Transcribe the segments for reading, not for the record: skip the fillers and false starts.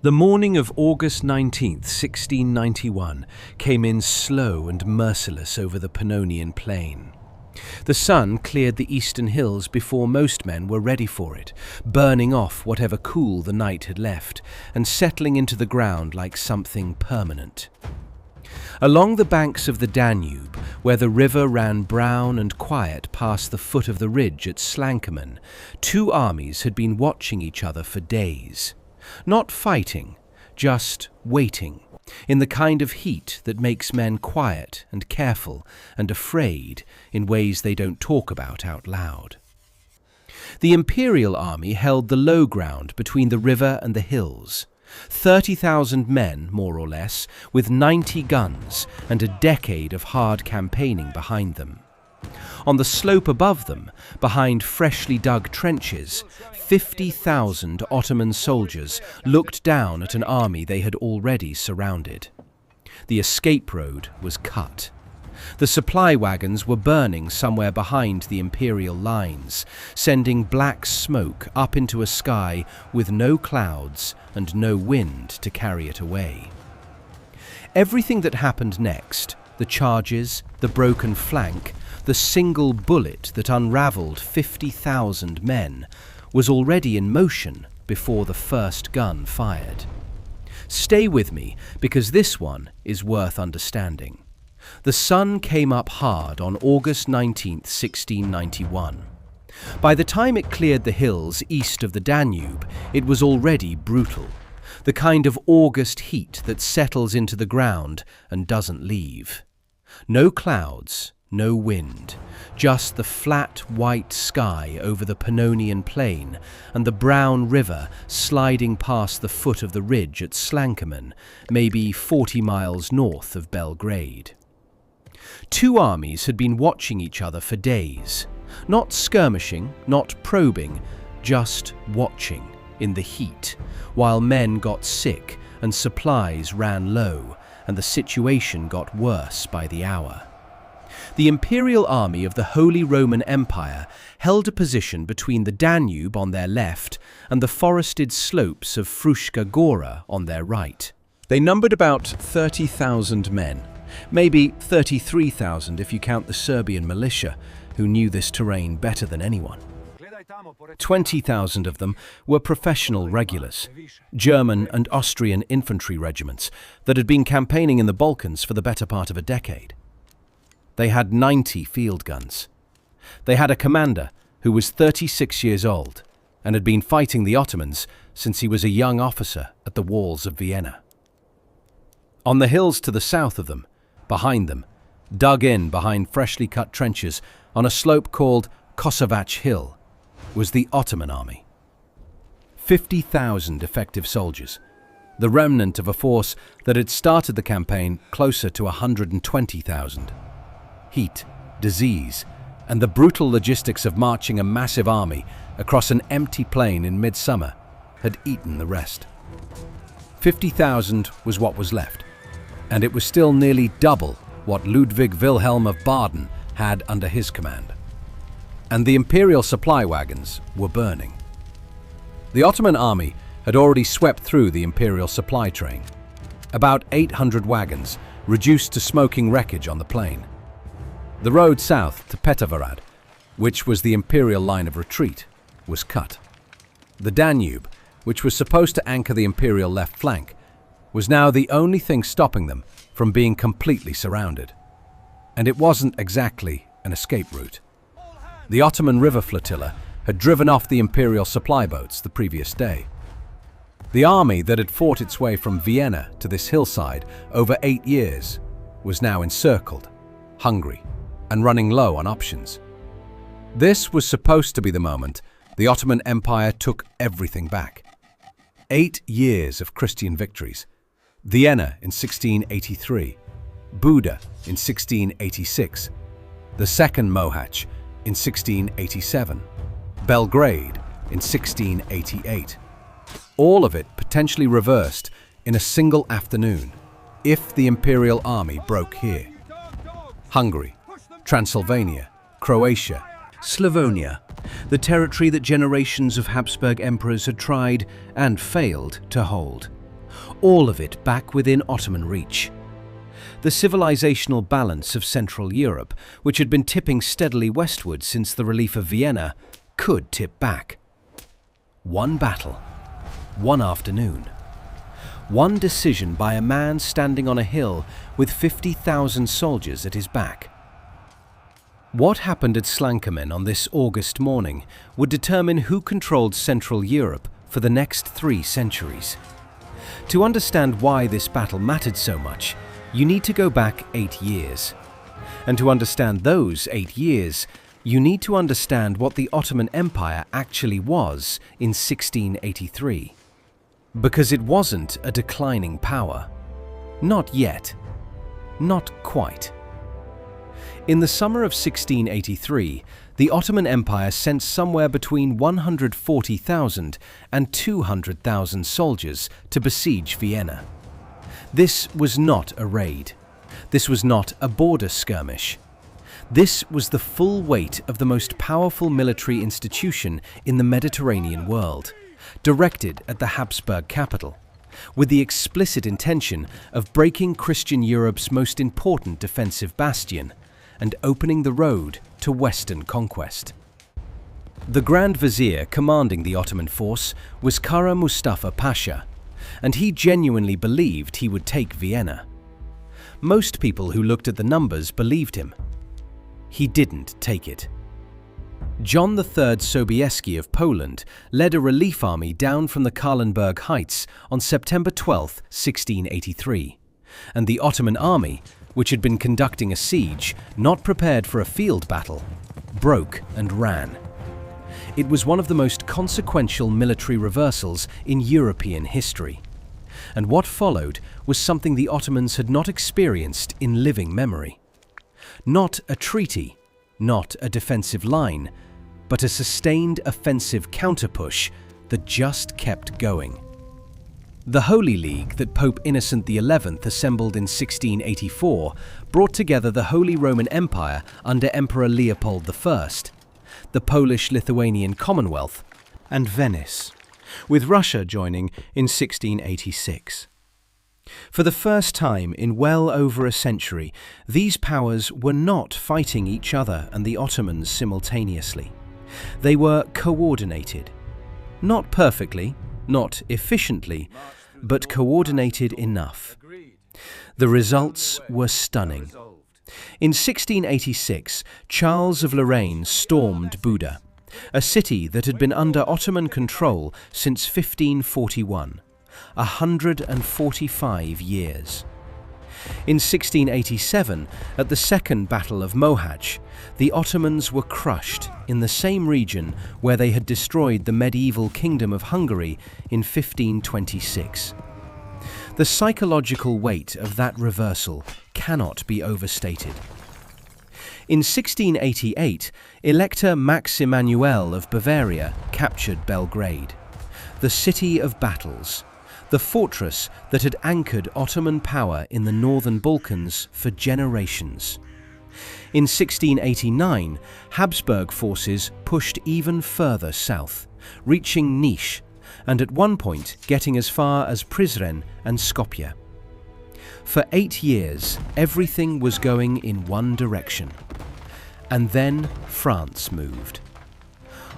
The morning of August 19th, 1691, came in slow and merciless over the Pannonian plain. The sun cleared the eastern hills before most men were ready for it, burning off whatever cool the night had left and settling into the ground like something permanent. Along the banks of the Danube, where the river ran brown and quiet past the foot of the ridge at Slankamen, two armies had been watching each other for days. Not fighting, just waiting, in the kind of heat that makes men quiet and careful and afraid in ways they don't talk about out loud. The Imperial army held the low ground between the river and the hills. 30,000 men, more or less, with 90 guns and a decade of hard campaigning behind them. On the slope above them, behind freshly dug trenches, 50,000 Ottoman soldiers looked down at an army they had already surrounded. The escape road was cut. The supply wagons were burning somewhere behind the Imperial lines, sending black smoke up into a sky with no clouds and no wind to carry it away. Everything that happened next, the charges, the broken flank, the single bullet that unravelled 50,000 men, was already in motion before the first gun fired. Stay with me, because this one is worth understanding. The sun came up hard on August 19th, 1691. By the time it cleared the hills east of the Danube, it was already brutal, the kind of August heat that settles into the ground and doesn't leave. No clouds, no wind, just the flat white sky over the Pannonian plain and the brown river sliding past the foot of the ridge at Slankamen, maybe 40 miles north of Belgrade. Two armies had been watching each other for days, not skirmishing, not probing, just watching in the heat, while men got sick and supplies ran low and the situation got worse by the hour. The Imperial army of the Holy Roman Empire held a position between the Danube on their left and the forested slopes of Fruška Gora on their right. They numbered about 30,000 men, maybe 33,000 if you count the Serbian militia, who knew this terrain better than anyone. 20,000 of them were professional regulars, German and Austrian infantry regiments that had been campaigning in the Balkans for the better part of a decade. They had 90 field guns. They had a commander who was 36 years old and had been fighting the Ottomans since he was a young officer at the walls of Vienna. On the hills to the south of them, behind them, dug in behind freshly cut trenches on a slope called Kosovac Hill, was the Ottoman army. 50,000 effective soldiers, the remnant of a force that had started the campaign closer to 120,000. Heat, disease, and the brutal logistics of marching a massive army across an empty plain in midsummer had eaten the rest. 50,000 was what was left, and it was still nearly double what Ludwig Wilhelm of Baden had under his command. And the Imperial supply wagons were burning. The Ottoman army had already swept through the Imperial supply train. About 800 wagons, reduced to smoking wreckage on the plain. The road south to Petrovarad, which was the Imperial line of retreat, was cut. The Danube, which was supposed to anchor the Imperial left flank, was now the only thing stopping them from being completely surrounded. And it wasn't exactly an escape route. The Ottoman river flotilla had driven off the Imperial supply boats the previous day. The army that had fought its way from Vienna to this hillside over 8 years was now encircled, hungry, and running low on options. This was supposed to be the moment the Ottoman Empire took everything back. 8 years of Christian victories. Vienna in 1683, Buda in 1686, the Second Mohacs in 1687, Belgrade in 1688. All of it potentially reversed in a single afternoon if the Imperial army broke here. Hungary, Transylvania, Croatia, Slavonia, the territory that generations of Habsburg emperors had tried and failed to hold. all of it back within Ottoman reach. The civilizational balance of Central Europe, which had been tipping steadily westward since the relief of Vienna, could tip back. One battle, one afternoon. One decision by a man standing on a hill with 50,000 soldiers at his back. What happened at Slankamen on this August morning would determine who controlled Central Europe for the next 3 centuries. To understand why this battle mattered so much, you need to go back 8 years. And to understand those 8 years, you need to understand what the Ottoman Empire actually was in 1683. Because it wasn't a declining power. Not yet. Not quite. In the summer of 1683, the Ottoman Empire sent somewhere between 140,000 and 200,000 soldiers to besiege Vienna. This was not a raid. This was not a border skirmish. This was the full weight of the most powerful military institution in the Mediterranean world, directed at the Habsburg capital, with the explicit intention of breaking Christian Europe's most important defensive bastion and opening the road to Western conquest. The Grand Vizier commanding the Ottoman force was Kara Mustafa Pasha, and he genuinely believed he would take Vienna. Most people who looked at the numbers believed him. He didn't take it. John III Sobieski of Poland led a relief army down from the Kahlenberg Heights on September 12, 1683, and the Ottoman army, which had been conducting a siege, not prepared for a field battle, broke and ran. It was one of the most consequential military reversals in European history. And what followed was something the Ottomans had not experienced in living memory. Not a treaty, not a defensive line, but a sustained offensive counterpush that just kept going. The Holy League that Pope Innocent XI assembled in 1684 brought together the Holy Roman Empire under Emperor Leopold I, the Polish-Lithuanian Commonwealth, and Venice, with Russia joining in 1686. For the first time in well over a century, these powers were not fighting each other and the Ottomans simultaneously. They were coordinated. Not perfectly, not efficiently, but coordinated enough. The results were stunning. In 1686, Charles of Lorraine stormed Buda, a city that had been under Ottoman control since 1541, 145 years. In 1687, at the Second Battle of Mohacs, the Ottomans were crushed in the same region where they had destroyed the medieval Kingdom of Hungary in 1526. The psychological weight of that reversal cannot be overstated. In 1688, Elector Max Emanuel of Bavaria captured Belgrade, the city of battles, the fortress that had anchored Ottoman power in the northern Balkans for generations. In 1689, Habsburg forces pushed even further south, reaching Niš, and at one point getting as far as Prizren and Skopje. For 8 years, everything was going in one direction. And then France moved.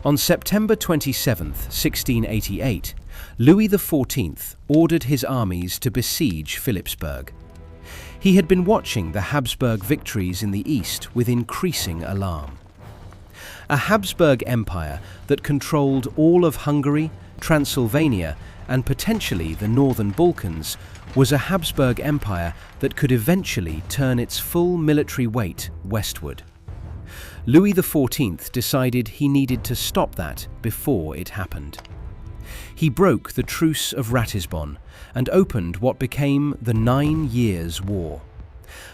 On September 27, 1688, Louis XIV ordered his armies to besiege Philipsburg. He had been watching the Habsburg victories in the east with increasing alarm. A Habsburg empire that controlled all of Hungary, Transylvania, and potentially the northern Balkans was a Habsburg empire that could eventually turn its full military weight westward. Louis XIV decided he needed to stop that before it happened. He broke the Truce of Ratisbon and opened what became the 9 Years' War,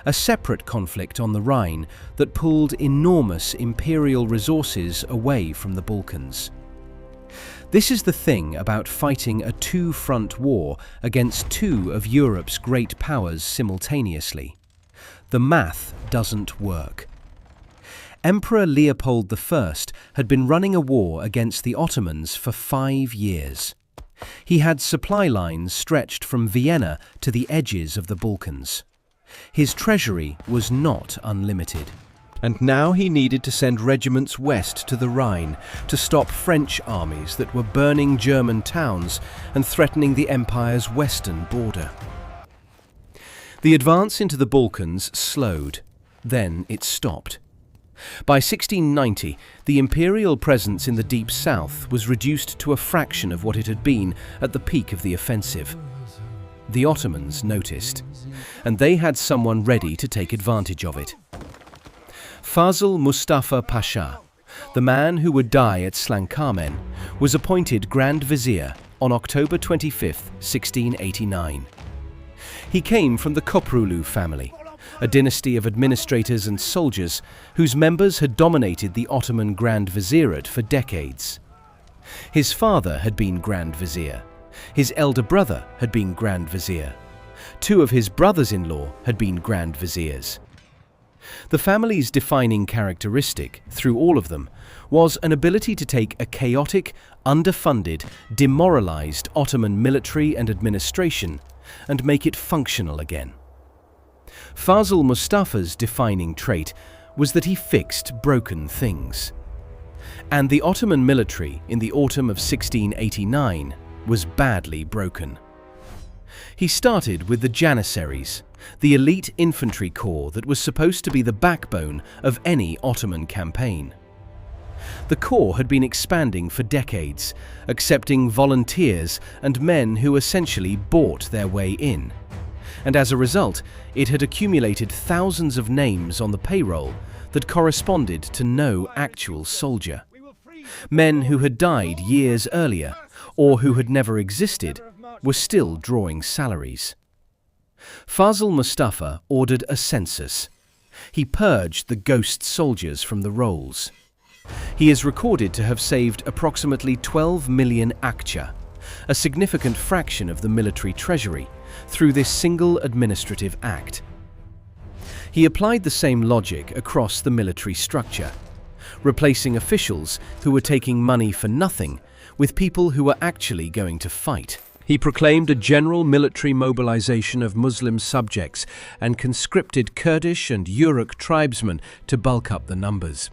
a separate conflict on the Rhine that pulled enormous imperial resources away from the Balkans. This is the thing about fighting a two-front war against two of Europe's great powers simultaneously. The math doesn't work. Emperor Leopold I had been running a war against the Ottomans for 5 years. He had supply lines stretched from Vienna to the edges of the Balkans. His treasury was not unlimited. And now he needed to send regiments west to the Rhine to stop French armies that were burning German towns and threatening the empire's western border. The advance into the Balkans slowed. Then it stopped. By 1690, the imperial presence in the deep south was reduced to a fraction of what it had been at the peak of the offensive. The Ottomans noticed, and they had someone ready to take advantage of it. Fazıl Mustafa Pasha, the man who would die at Slankamen, was appointed Grand Vizier on October 25, 1689. He came from the Koprulu family, a dynasty of administrators and soldiers whose members had dominated the Ottoman Grand Vizierate for decades. His father had been Grand Vizier. His elder brother had been Grand Vizier. Two of his brothers-in-law had been Grand Viziers. The family's defining characteristic, through all of them, was an ability to take a chaotic, underfunded, demoralized Ottoman military and administration and make it functional again. Fazıl Mustafa's defining trait was that he fixed broken things. And the Ottoman military in the autumn of 1689 was badly broken. He started with the Janissaries, the elite infantry corps that was supposed to be the backbone of any Ottoman campaign. The corps had been expanding for decades, accepting volunteers and men who essentially bought their way in. And as a result, it had accumulated thousands of names on the payroll that corresponded to no actual soldier. Men who had died years earlier, or who had never existed, were still drawing salaries. Fazıl Mustafa ordered a census. He purged the ghost soldiers from the rolls. He is recorded to have saved approximately 12 million akça, a significant fraction of the military treasury, through this single administrative act. He applied the same logic across the military structure, replacing officials who were taking money for nothing with people who were actually going to fight. He proclaimed a general military mobilization of Muslim subjects and conscripted Kurdish and Yurok tribesmen to bulk up the numbers.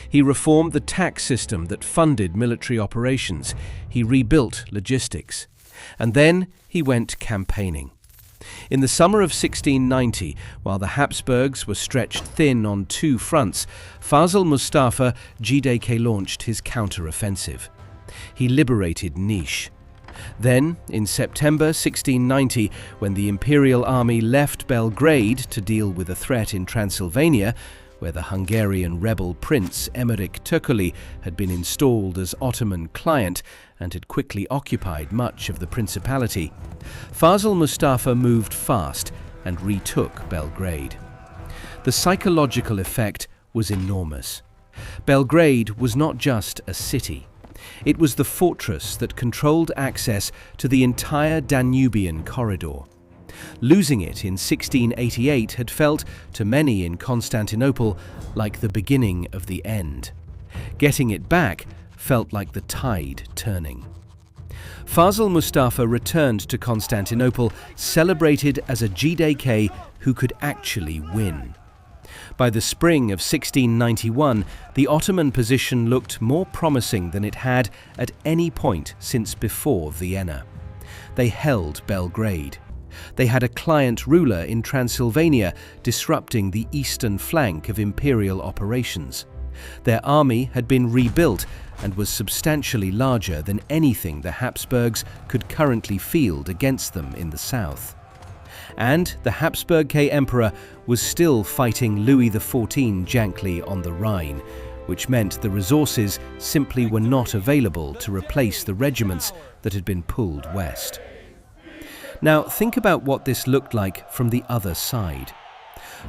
He reformed the tax system that funded military operations. He rebuilt logistics. And then he went campaigning. In the summer of 1690, while the Habsburgs were stretched thin on two fronts, Fazıl Mustafa Gideke launched his counter-offensive. He liberated Niš. Then, in September 1690, when the Imperial army left Belgrade to deal with a threat in Transylvania, where the Hungarian rebel prince Emmerich Turkoli had been installed as Ottoman client and had quickly occupied much of the principality, Fazıl Mustafa moved fast and retook Belgrade. The psychological effect was enormous. Belgrade was not just a city. It was the fortress that controlled access to the entire Danubian corridor. Losing it in 1688 had felt, to many in Constantinople, like the beginning of the end. Getting it back felt like the tide turning. Fazıl Mustafa returned to Constantinople, celebrated as a Gideke who could actually win. By the spring of 1691, the Ottoman position looked more promising than it had at any point since before Vienna. They held Belgrade. They had a client ruler in Transylvania disrupting the eastern flank of imperial operations. Their army had been rebuilt and was substantially larger than anything the Habsburgs could currently field against them in the south. And the Habsburg K-Emperor was still fighting Louis XIV Jankli on the Rhine, which meant the resources simply were not available to replace the regiments that had been pulled west. Now think about what this looked like from the other side.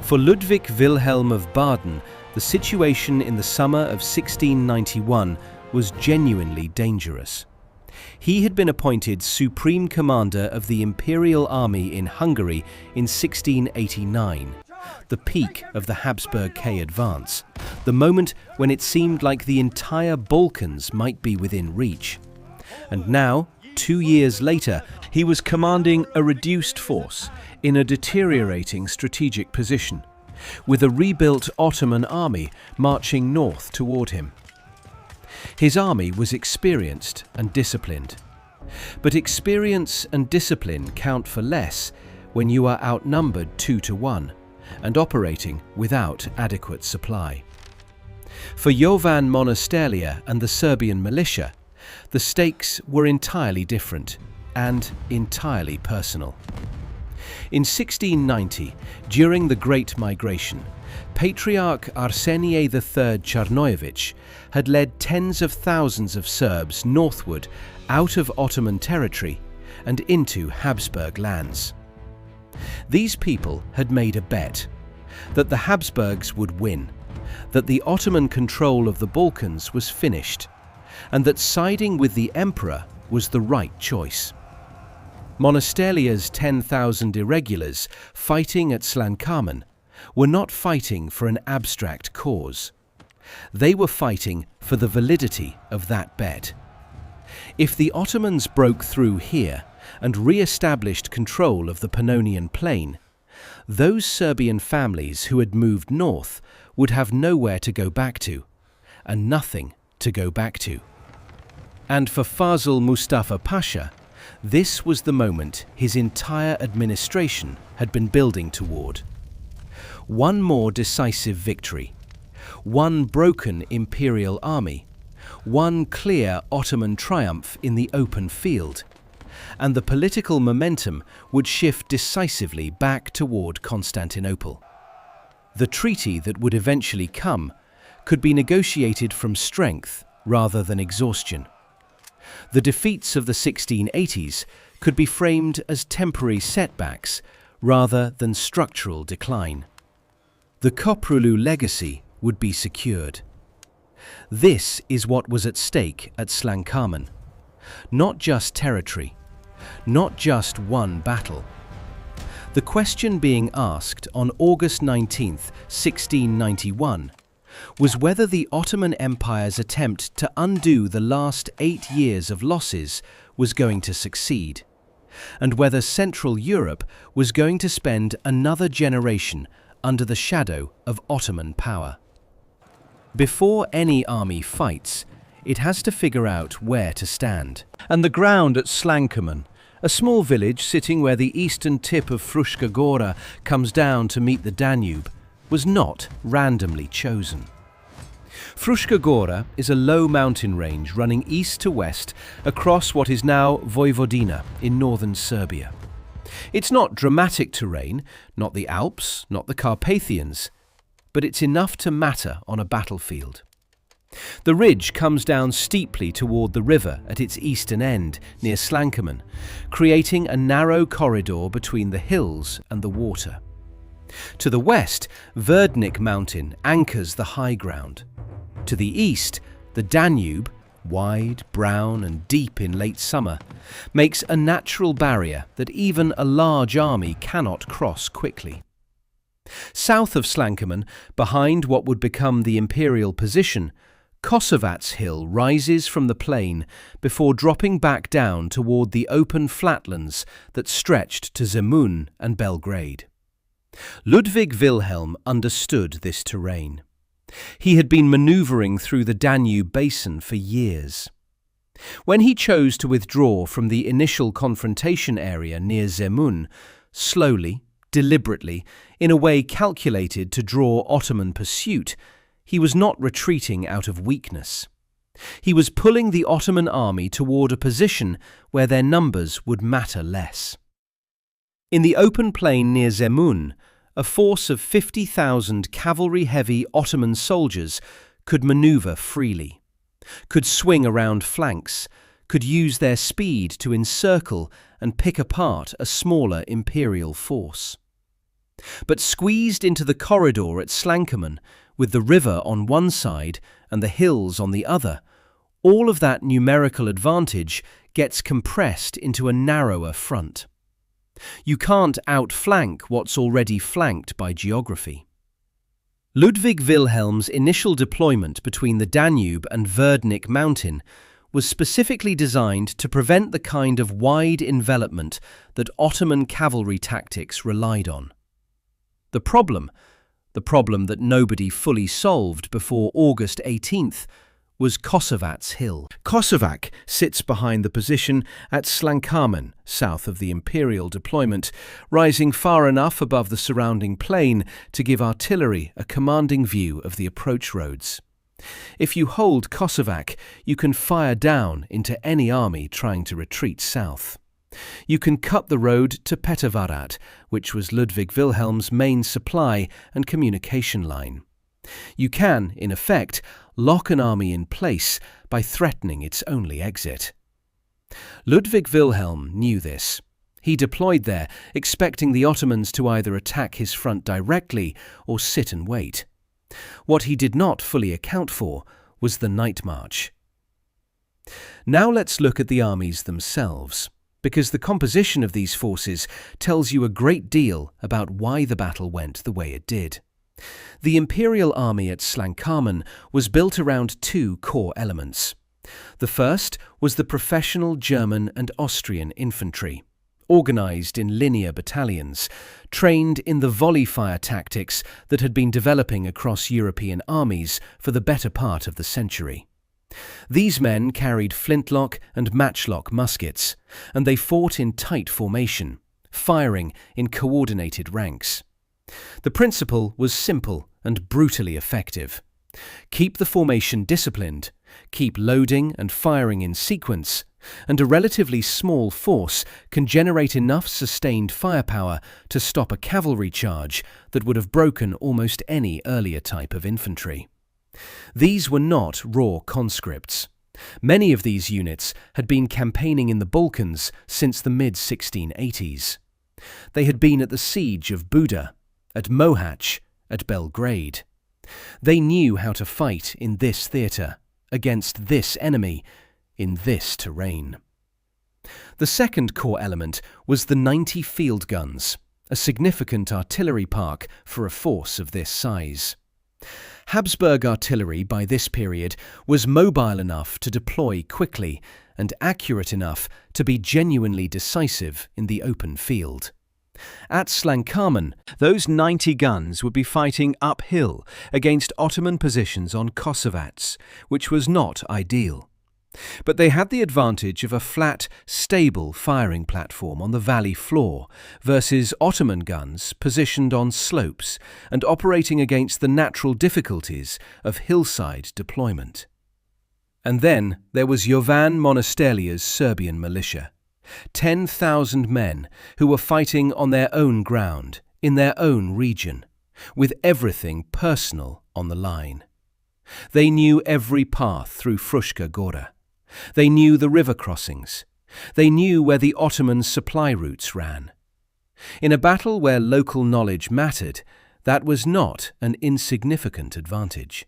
For Ludwig Wilhelm of Baden, the situation in the summer of 1691 was genuinely dangerous. He had been appointed Supreme Commander of the Imperial Army in Hungary in 1689, the peak of the Habsburg K advance, the moment when it seemed like the entire Balkans might be within reach. And now, 2 years later, he was commanding a reduced force in a deteriorating strategic position, with a rebuilt Ottoman army marching north toward him. His army was experienced and disciplined. But experience and discipline count for less when you are outnumbered 2 to 1 and operating without adequate supply. For Jovan Monasteria and the Serbian militia, the stakes were entirely different and entirely personal. In 1690, during the Great Migration, Patriarch Arsenie III Czarnojević had led tens of thousands of Serbs northward out of Ottoman territory and into Habsburg lands. These people had made a bet that the Habsburgs would win, that the Ottoman control of the Balkans was finished, and that siding with the emperor was the right choice. Monasteria's 10,000 irregulars fighting at Slankamen were not fighting for an abstract cause. They were fighting for the validity of that bet. If the Ottomans broke through here and re-established control of the Pannonian Plain, those Serbian families who had moved north would have nowhere to go back to, and nothing to go back to. And for Fazıl Mustafa Pasha, this was the moment his entire administration had been building toward. One more decisive victory, one broken Imperial army, one clear Ottoman triumph in the open field, and the political momentum would shift decisively back toward Constantinople. The treaty that would eventually come could be negotiated from strength rather than exhaustion. The defeats of the 1680s could be framed as temporary setbacks rather than structural decline. The Koprulu legacy would be secured. This is what was at stake at Slankamen. Not just territory, not just one battle. The question being asked on August 19, 1691, was whether the Ottoman Empire's attempt to undo the last 8 years of losses was going to succeed, and whether Central Europe was going to spend another generation under the shadow of Ottoman power. Before any army fights, it has to figure out where to stand. And the ground at Slankamen, a small village sitting where the eastern tip of Fruška Gora comes down to meet the Danube, was not randomly chosen. Fruška Gora is a low mountain range running east to west across what is now Vojvodina in northern Serbia. It's not dramatic terrain, not the Alps, not the Carpathians, but it's enough to matter on a battlefield. The ridge comes down steeply toward the river at its eastern end, near Slankamen, creating a narrow corridor between the hills and the water. To the west, Verdnik Mountain anchors the high ground. To the east, the Danube, wide, brown and deep in late summer, makes a natural barrier that even a large army cannot cross quickly. South of Slankamen, behind what would become the Imperial position, Kosovats Hill rises from the plain before dropping back down toward the open flatlands that stretched to Zemun and Belgrade. Ludwig Wilhelm understood this terrain. He had been manoeuvring through the Danube basin for years. When he chose to withdraw from the initial confrontation area near Zemun, slowly, deliberately, in a way calculated to draw Ottoman pursuit, he was not retreating out of weakness. He was pulling the Ottoman army toward a position where their numbers would matter less. In the open plain near Zemun, a force of 50,000 cavalry-heavy Ottoman soldiers could maneuver freely, could swing around flanks, could use their speed to encircle and pick apart a smaller Imperial force. But squeezed into the corridor at Slankamen, with the river on one side and the hills on the other, all of that numerical advantage gets compressed into a narrower front. You can't outflank what's already flanked by geography. Ludwig Wilhelm's initial deployment between the Danube and Verdnik Mountain was specifically designed to prevent the kind of wide envelopment that Ottoman cavalry tactics relied on. The problem that nobody fully solved before August 18th, was Kosovat's hill. Kosovac sits behind the position at Slankamen, south of the Imperial deployment, rising far enough above the surrounding plain to give artillery a commanding view of the approach roads. If you hold Kosovac, you can fire down into any army trying to retreat south. You can cut the road to Petervarat, which was Ludwig Wilhelm's main supply and communication line. You can, in effect, lock an army in place by threatening its only exit. Ludwig Wilhelm knew this. He deployed there, expecting the Ottomans to either attack his front directly or sit and wait. What he did not fully account for was the night march. Now let's look at the armies themselves, because the composition of these forces tells you a great deal about why the battle went the way it did. The Imperial army at Slankamen was built around two core elements. The first was the professional German and Austrian infantry, organized in linear battalions, trained in the volley fire tactics that had been developing across European armies for the better part of the century. These men carried flintlock and matchlock muskets, and they fought in tight formation, firing in coordinated ranks. The principle was simple and brutally effective. Keep the formation disciplined, keep loading and firing in sequence, and a relatively small force can generate enough sustained firepower to stop a cavalry charge that would have broken almost any earlier type of infantry. These were not raw conscripts. Many of these units had been campaigning in the Balkans since the mid-1680s. They had been at the siege of Buda, at Mohacs, at Belgrade. They knew how to fight in this theatre, against this enemy, in this terrain. The second core element was the 90 field guns, a significant artillery park for a force of this size. Habsburg artillery by this period was mobile enough to deploy quickly and accurate enough to be genuinely decisive in the open field. At Slankamen, those 90 guns would be fighting uphill against Ottoman positions on Kosovats, which was not ideal. But they had the advantage of a flat, stable firing platform on the valley floor versus Ottoman guns positioned on slopes and operating against the natural difficulties of hillside deployment. And then there was Jovan Monasteria's Serbian militia. 10,000 men who were fighting on their own ground, in their own region, with everything personal on the line. They knew every path through Fruška Gora. They knew the river crossings. They knew where the Ottoman supply routes ran. In a battle where local knowledge mattered, that was not an insignificant advantage.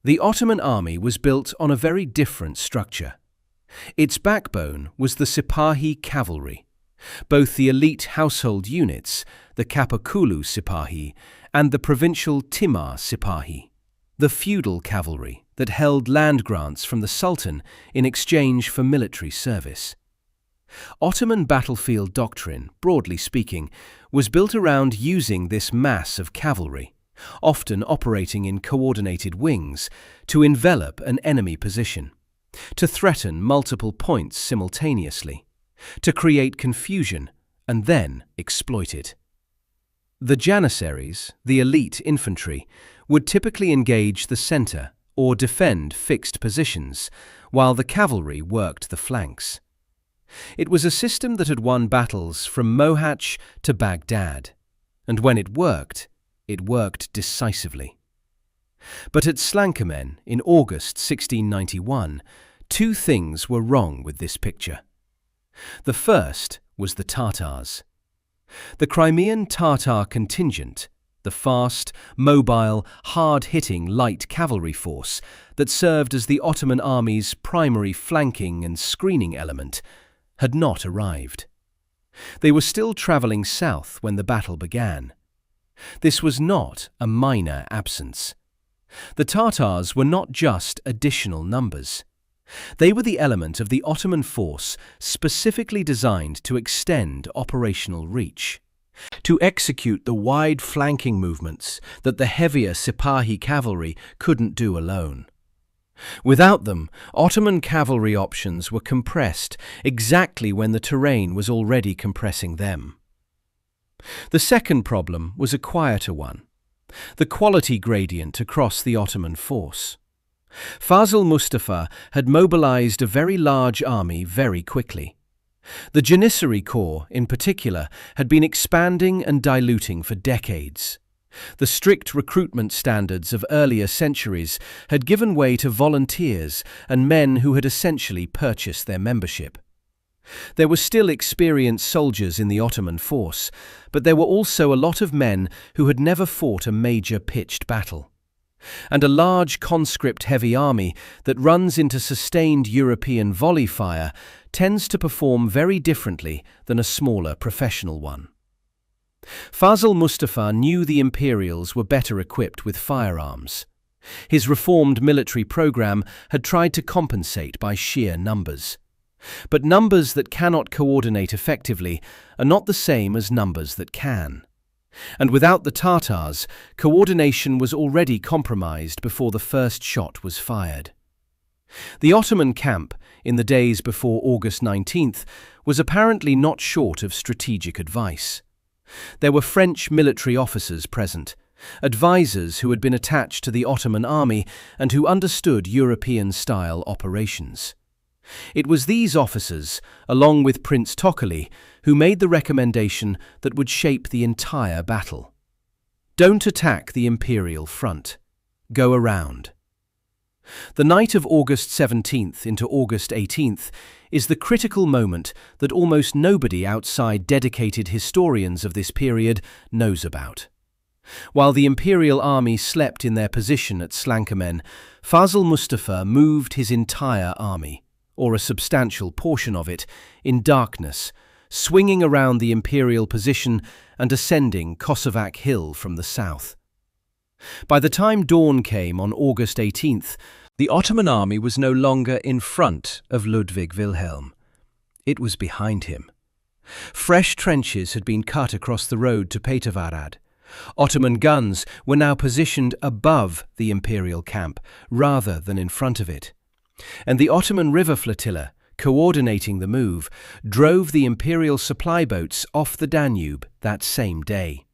The Ottoman army was built on a very different structure. Its backbone was the Sipahi cavalry, both the elite household units, the Kapakulu Sipahi, and the provincial Timar Sipahi, the feudal cavalry that held land grants from the Sultan in exchange for military service. Ottoman battlefield doctrine, broadly speaking, was built around using this mass of cavalry, often operating in coordinated wings, to envelop an enemy position, to threaten multiple points simultaneously, to create confusion and then exploit it. The janissaries, the elite infantry, would typically engage the centre or defend fixed positions, while the cavalry worked the flanks. It was a system that had won battles from Mohacs to Baghdad, and when it worked decisively. But at Slankamen in August 1691, two things were wrong with this picture. The first was the Tatars. The Crimean Tatar contingent, the fast, mobile, hard-hitting light cavalry force that served as the Ottoman army's primary flanking and screening element, had not arrived. They were still travelling south when the battle began. This was not a minor absence. The Tatars were not just additional numbers. They were the element of the Ottoman force specifically designed to extend operational reach, to execute the wide flanking movements that the heavier Sipahi cavalry couldn't do alone. Without them, Ottoman cavalry options were compressed exactly when the terrain was already compressing them. The second problem was a quieter one: the quality gradient across the Ottoman force. Fazıl Mustafa had mobilized a very large army very quickly. The Janissary Corps, in particular, had been expanding and diluting for decades. The strict recruitment standards of earlier centuries had given way to volunteers and men who had essentially purchased their membership. There were still experienced soldiers in the Ottoman force, but there were also a lot of men who had never fought a major pitched battle. And a large conscript-heavy army that runs into sustained European volley fire tends to perform very differently than a smaller professional one. Fazıl Mustafa knew the Imperials were better equipped with firearms. His reformed military program had tried to compensate by sheer numbers. But numbers that cannot coordinate effectively are not the same as numbers that can. And without the Tatars, coordination was already compromised before the first shot was fired. The Ottoman camp, in the days before August 19th, was apparently not short of strategic advice. There were French military officers present, advisors who had been attached to the Ottoman army and who understood European-style operations. It was these officers, along with Prince Tokoly, who made the recommendation that would shape the entire battle. Don't attack the Imperial front. Go around. The night of August 17th into August 18th is the critical moment that almost nobody outside dedicated historians of this period knows about. While the Imperial army slept in their position at Slankamen, Fazıl Mustafa moved his entire army, or a substantial portion of it, in darkness, swinging around the Imperial position and ascending Kosovac Hill from the south. By the time dawn came on August 18th, the Ottoman army was no longer in front of Ludwig Wilhelm. It was behind him. Fresh trenches had been cut across the road to Petervarad. Ottoman guns were now positioned above the Imperial camp, rather than in front of it. And the Ottoman river flotilla, coordinating the move, drove the Imperial supply boats off the Danube that same day.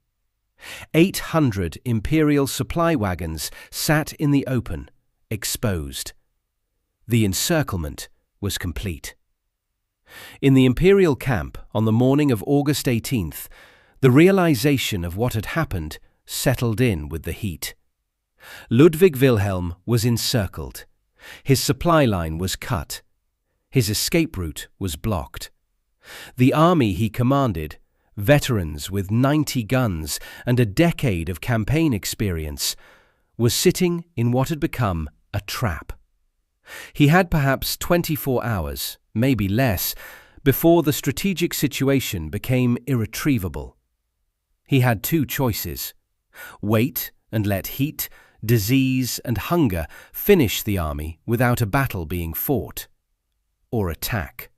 800 Imperial supply wagons sat in the open, exposed. The encirclement was complete. In the Imperial camp on the morning of August 18th, the realization of what had happened settled in with the heat. Ludwig Wilhelm was encircled. His supply line was cut. His escape route was blocked. The army he commanded, veterans with 90 guns and a decade of campaign experience, was sitting in what had become a trap. He had perhaps 24 hours, maybe less, before the strategic situation became irretrievable. He had two choices: wait and let heat, disease and hunger finish the army without a battle being fought, or attack.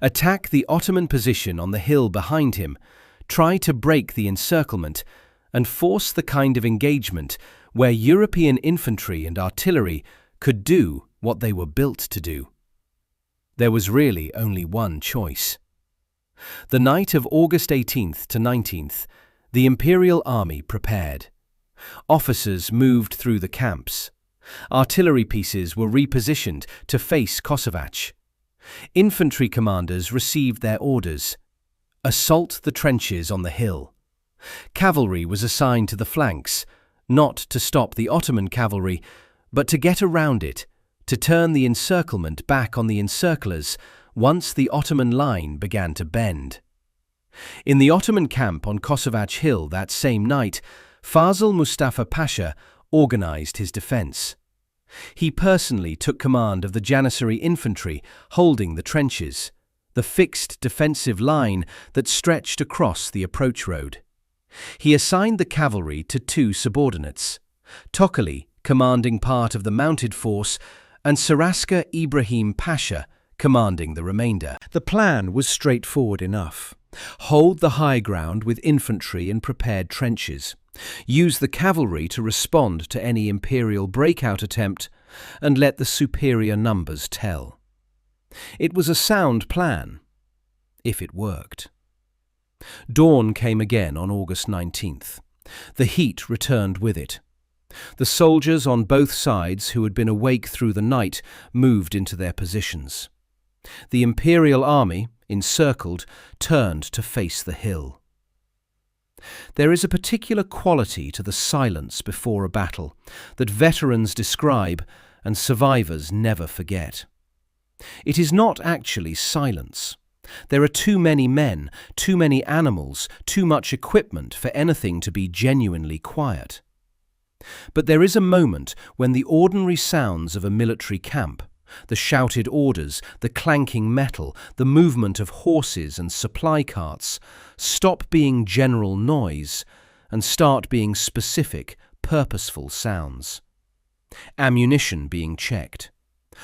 Attack the Ottoman position on the hill behind him, try to break the encirclement, and force the kind of engagement where European infantry and artillery could do what they were built to do. There was really only one choice. The night of August 18th to 19th, the Imperial army prepared. Officers moved through the camps. Artillery pieces were repositioned to face Kosovac. Infantry commanders received their orders: assault the trenches on the hill. Cavalry was assigned to the flanks, not to stop the Ottoman cavalry, but to get around it, to turn the encirclement back on the encirclers once the Ottoman line began to bend. In the Ottoman camp on Kosovac Hill that same night, Fazıl Mustafa Pasha organized his defense. He personally took command of the Janissary infantry holding the trenches, the fixed defensive line that stretched across the approach road. He assigned the cavalry to two subordinates: Tokoly, commanding part of the mounted force, and Saraska Ibrahim Pasha commanding the remainder. The plan was straightforward enough. Hold the high ground with infantry in prepared trenches. Use the cavalry to respond to any Imperial breakout attempt, and let the superior numbers tell. It was a sound plan, if it worked. Dawn came again on August 19th. The heat returned with it. The soldiers on both sides who had been awake through the night moved into their positions. The Imperial army, encircled, turned to face the hill. There is a particular quality to the silence before a battle that veterans describe and survivors never forget. It is not actually silence. There are too many men, too many animals, too much equipment for anything to be genuinely quiet. But there is a moment when the ordinary sounds of a military camp, the shouted orders, the clanking metal, the movement of horses and supply carts, stop being general noise and start being specific, purposeful sounds. Ammunition being checked.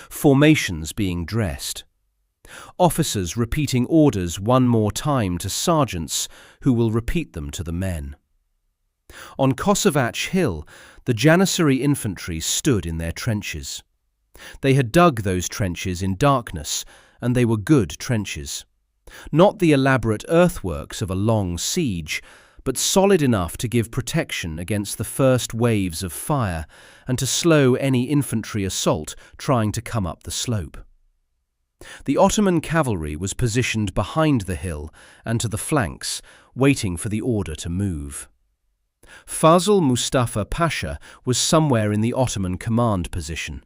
Formations being dressed. Officers repeating orders one more time to sergeants who will repeat them to the men. On Kosovac Hill, the Janissary infantry stood in their trenches. They had dug those trenches in darkness, and they were good trenches. Not the elaborate earthworks of a long siege, but solid enough to give protection against the first waves of fire and to slow any infantry assault trying to come up the slope. The Ottoman cavalry was positioned behind the hill and to the flanks, waiting for the order to move. Fazıl Mustafa Pasha was somewhere in the Ottoman command position,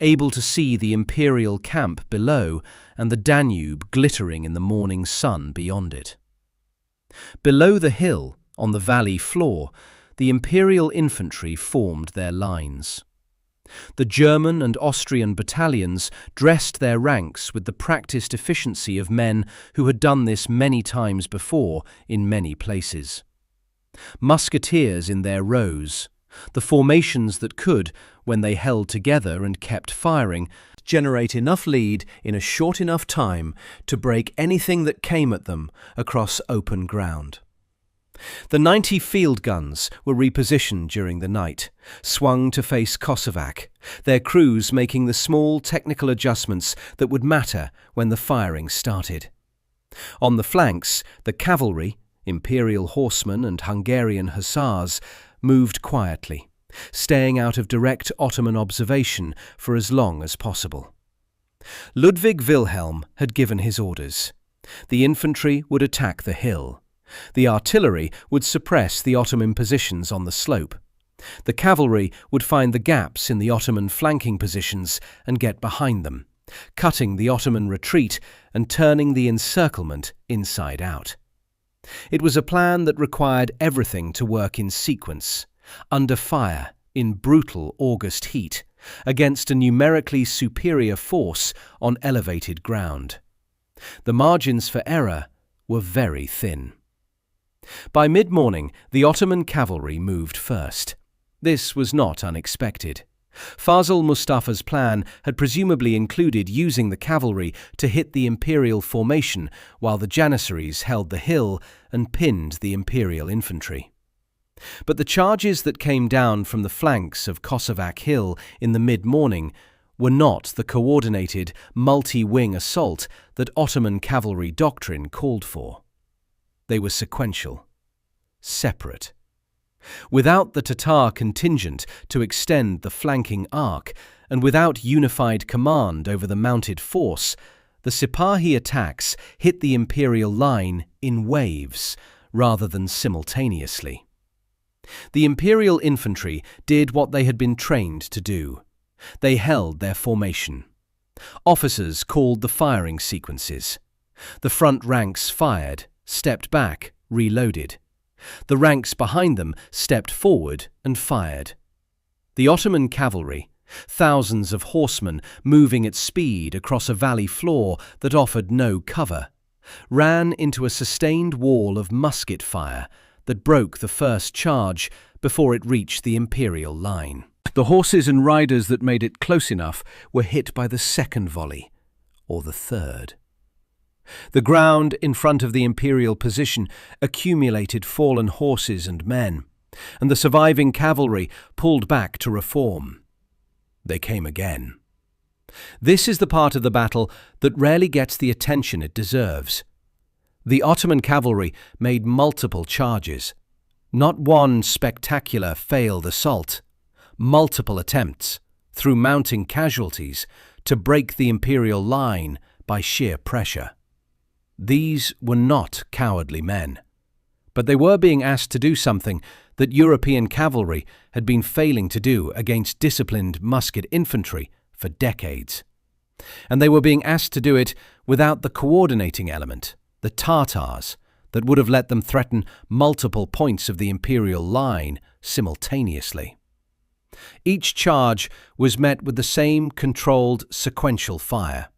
able to see the Imperial camp below and the Danube glittering in the morning sun beyond it. Below the hill, on the valley floor, the Imperial infantry formed their lines. The German and Austrian battalions dressed their ranks with the practiced efficiency of men who had done this many times before in many places. Musketeers in their rows, the formations that could, when they held together and kept firing, generate enough lead in a short enough time to break anything that came at them across open ground. The 90 field guns were repositioned during the night, swung to face Kosovac, their crews making the small technical adjustments that would matter when the firing started. On the flanks, the cavalry, Imperial horsemen and Hungarian hussars, moved quietly, staying out of direct Ottoman observation for as long as possible. Ludwig Wilhelm had given his orders. The infantry would attack the hill. The artillery would suppress the Ottoman positions on the slope. The cavalry would find the gaps in the Ottoman flanking positions and get behind them, cutting the Ottoman retreat and turning the encirclement inside out. It was a plan that required everything to work in sequence, under fire, in brutal August heat, against a numerically superior force on elevated ground. The margins for error were very thin. By mid-morning, the Ottoman cavalry moved first. This was not unexpected. Fazıl Mustafa's plan had presumably included using the cavalry to hit the Imperial formation while the Janissaries held the hill and pinned the Imperial infantry. But the charges that came down from the flanks of Kosovac Hill in the mid-morning were not the coordinated, multi-wing assault that Ottoman cavalry doctrine called for. They were sequential, separate. Without the Tatar contingent to extend the flanking arc, and without unified command over the mounted force, the Sipahi attacks hit the Imperial line in waves rather than simultaneously. The Imperial infantry did what they had been trained to do. They held their formation. Officers called the firing sequences. The front ranks fired, stepped back, reloaded. The ranks behind them stepped forward and fired. The Ottoman cavalry, thousands of horsemen moving at speed across a valley floor that offered no cover, ran into a sustained wall of musket fire that broke the first charge before it reached the Imperial line. The horses and riders that made it close enough were hit by the second volley, or the third. The ground in front of the Imperial position accumulated fallen horses and men, and the surviving cavalry pulled back to reform. They came again. This is the part of the battle that rarely gets the attention it deserves. The Ottoman cavalry made multiple charges. Not one spectacular failed assault. Multiple attempts, through mounting casualties, to break the Imperial line by sheer pressure. These were not cowardly men, but they were being asked to do something that European cavalry had been failing to do against disciplined musket infantry for decades. And they were being asked to do it without the coordinating element, the Tatars, that would have let them threaten multiple points of the Imperial line simultaneously. Each charge was met with the same controlled sequential fire.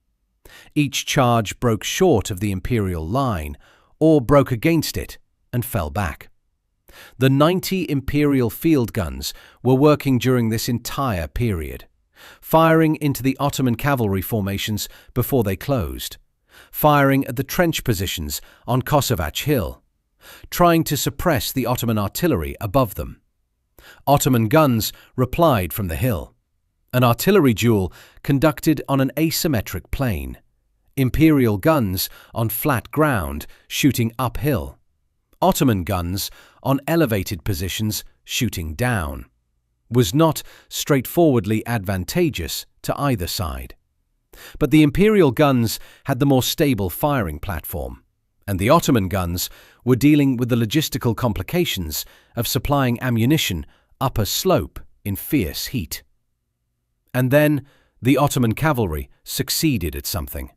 Each charge broke short of the Imperial line, or broke against it and fell back. The 90 Imperial field guns were working during this entire period, firing into the Ottoman cavalry formations before they closed, firing at the trench positions on Kosovac Hill, trying to suppress the Ottoman artillery above them. Ottoman guns replied from the hill. An artillery duel conducted on an asymmetric plane. Imperial guns on flat ground shooting uphill. Ottoman guns on elevated positions shooting down. Was not straightforwardly advantageous to either side. But the Imperial guns had the more stable firing platform, and the Ottoman guns were dealing with the logistical complications of supplying ammunition up a slope in fierce heat. And then the Ottoman cavalry succeeded at something.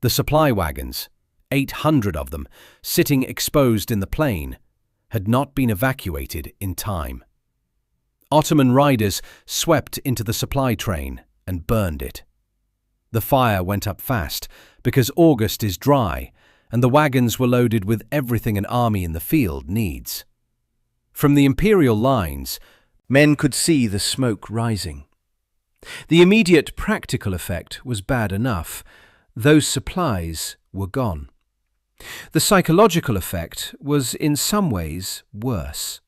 The supply wagons, 800 of them, sitting exposed in the plain, had not been evacuated in time. Ottoman riders swept into the supply train and burned it. The fire went up fast because August is dry and the wagons were loaded with everything an army in the field needs. From the Imperial lines, men could see the smoke rising. The immediate practical effect was bad enough. Those supplies were gone. The psychological effect was in some ways worse.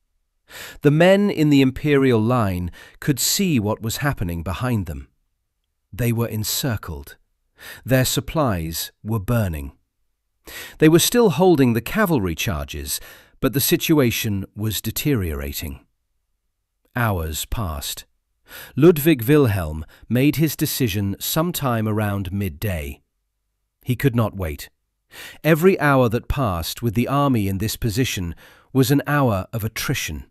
The men in the Imperial line could see what was happening behind them. They were encircled. Their supplies were burning. They were still holding the cavalry charges, but the situation was deteriorating. Hours passed. Ludwig Wilhelm made his decision sometime around midday. He could not wait. Every hour that passed with the army in this position was an hour of attrition.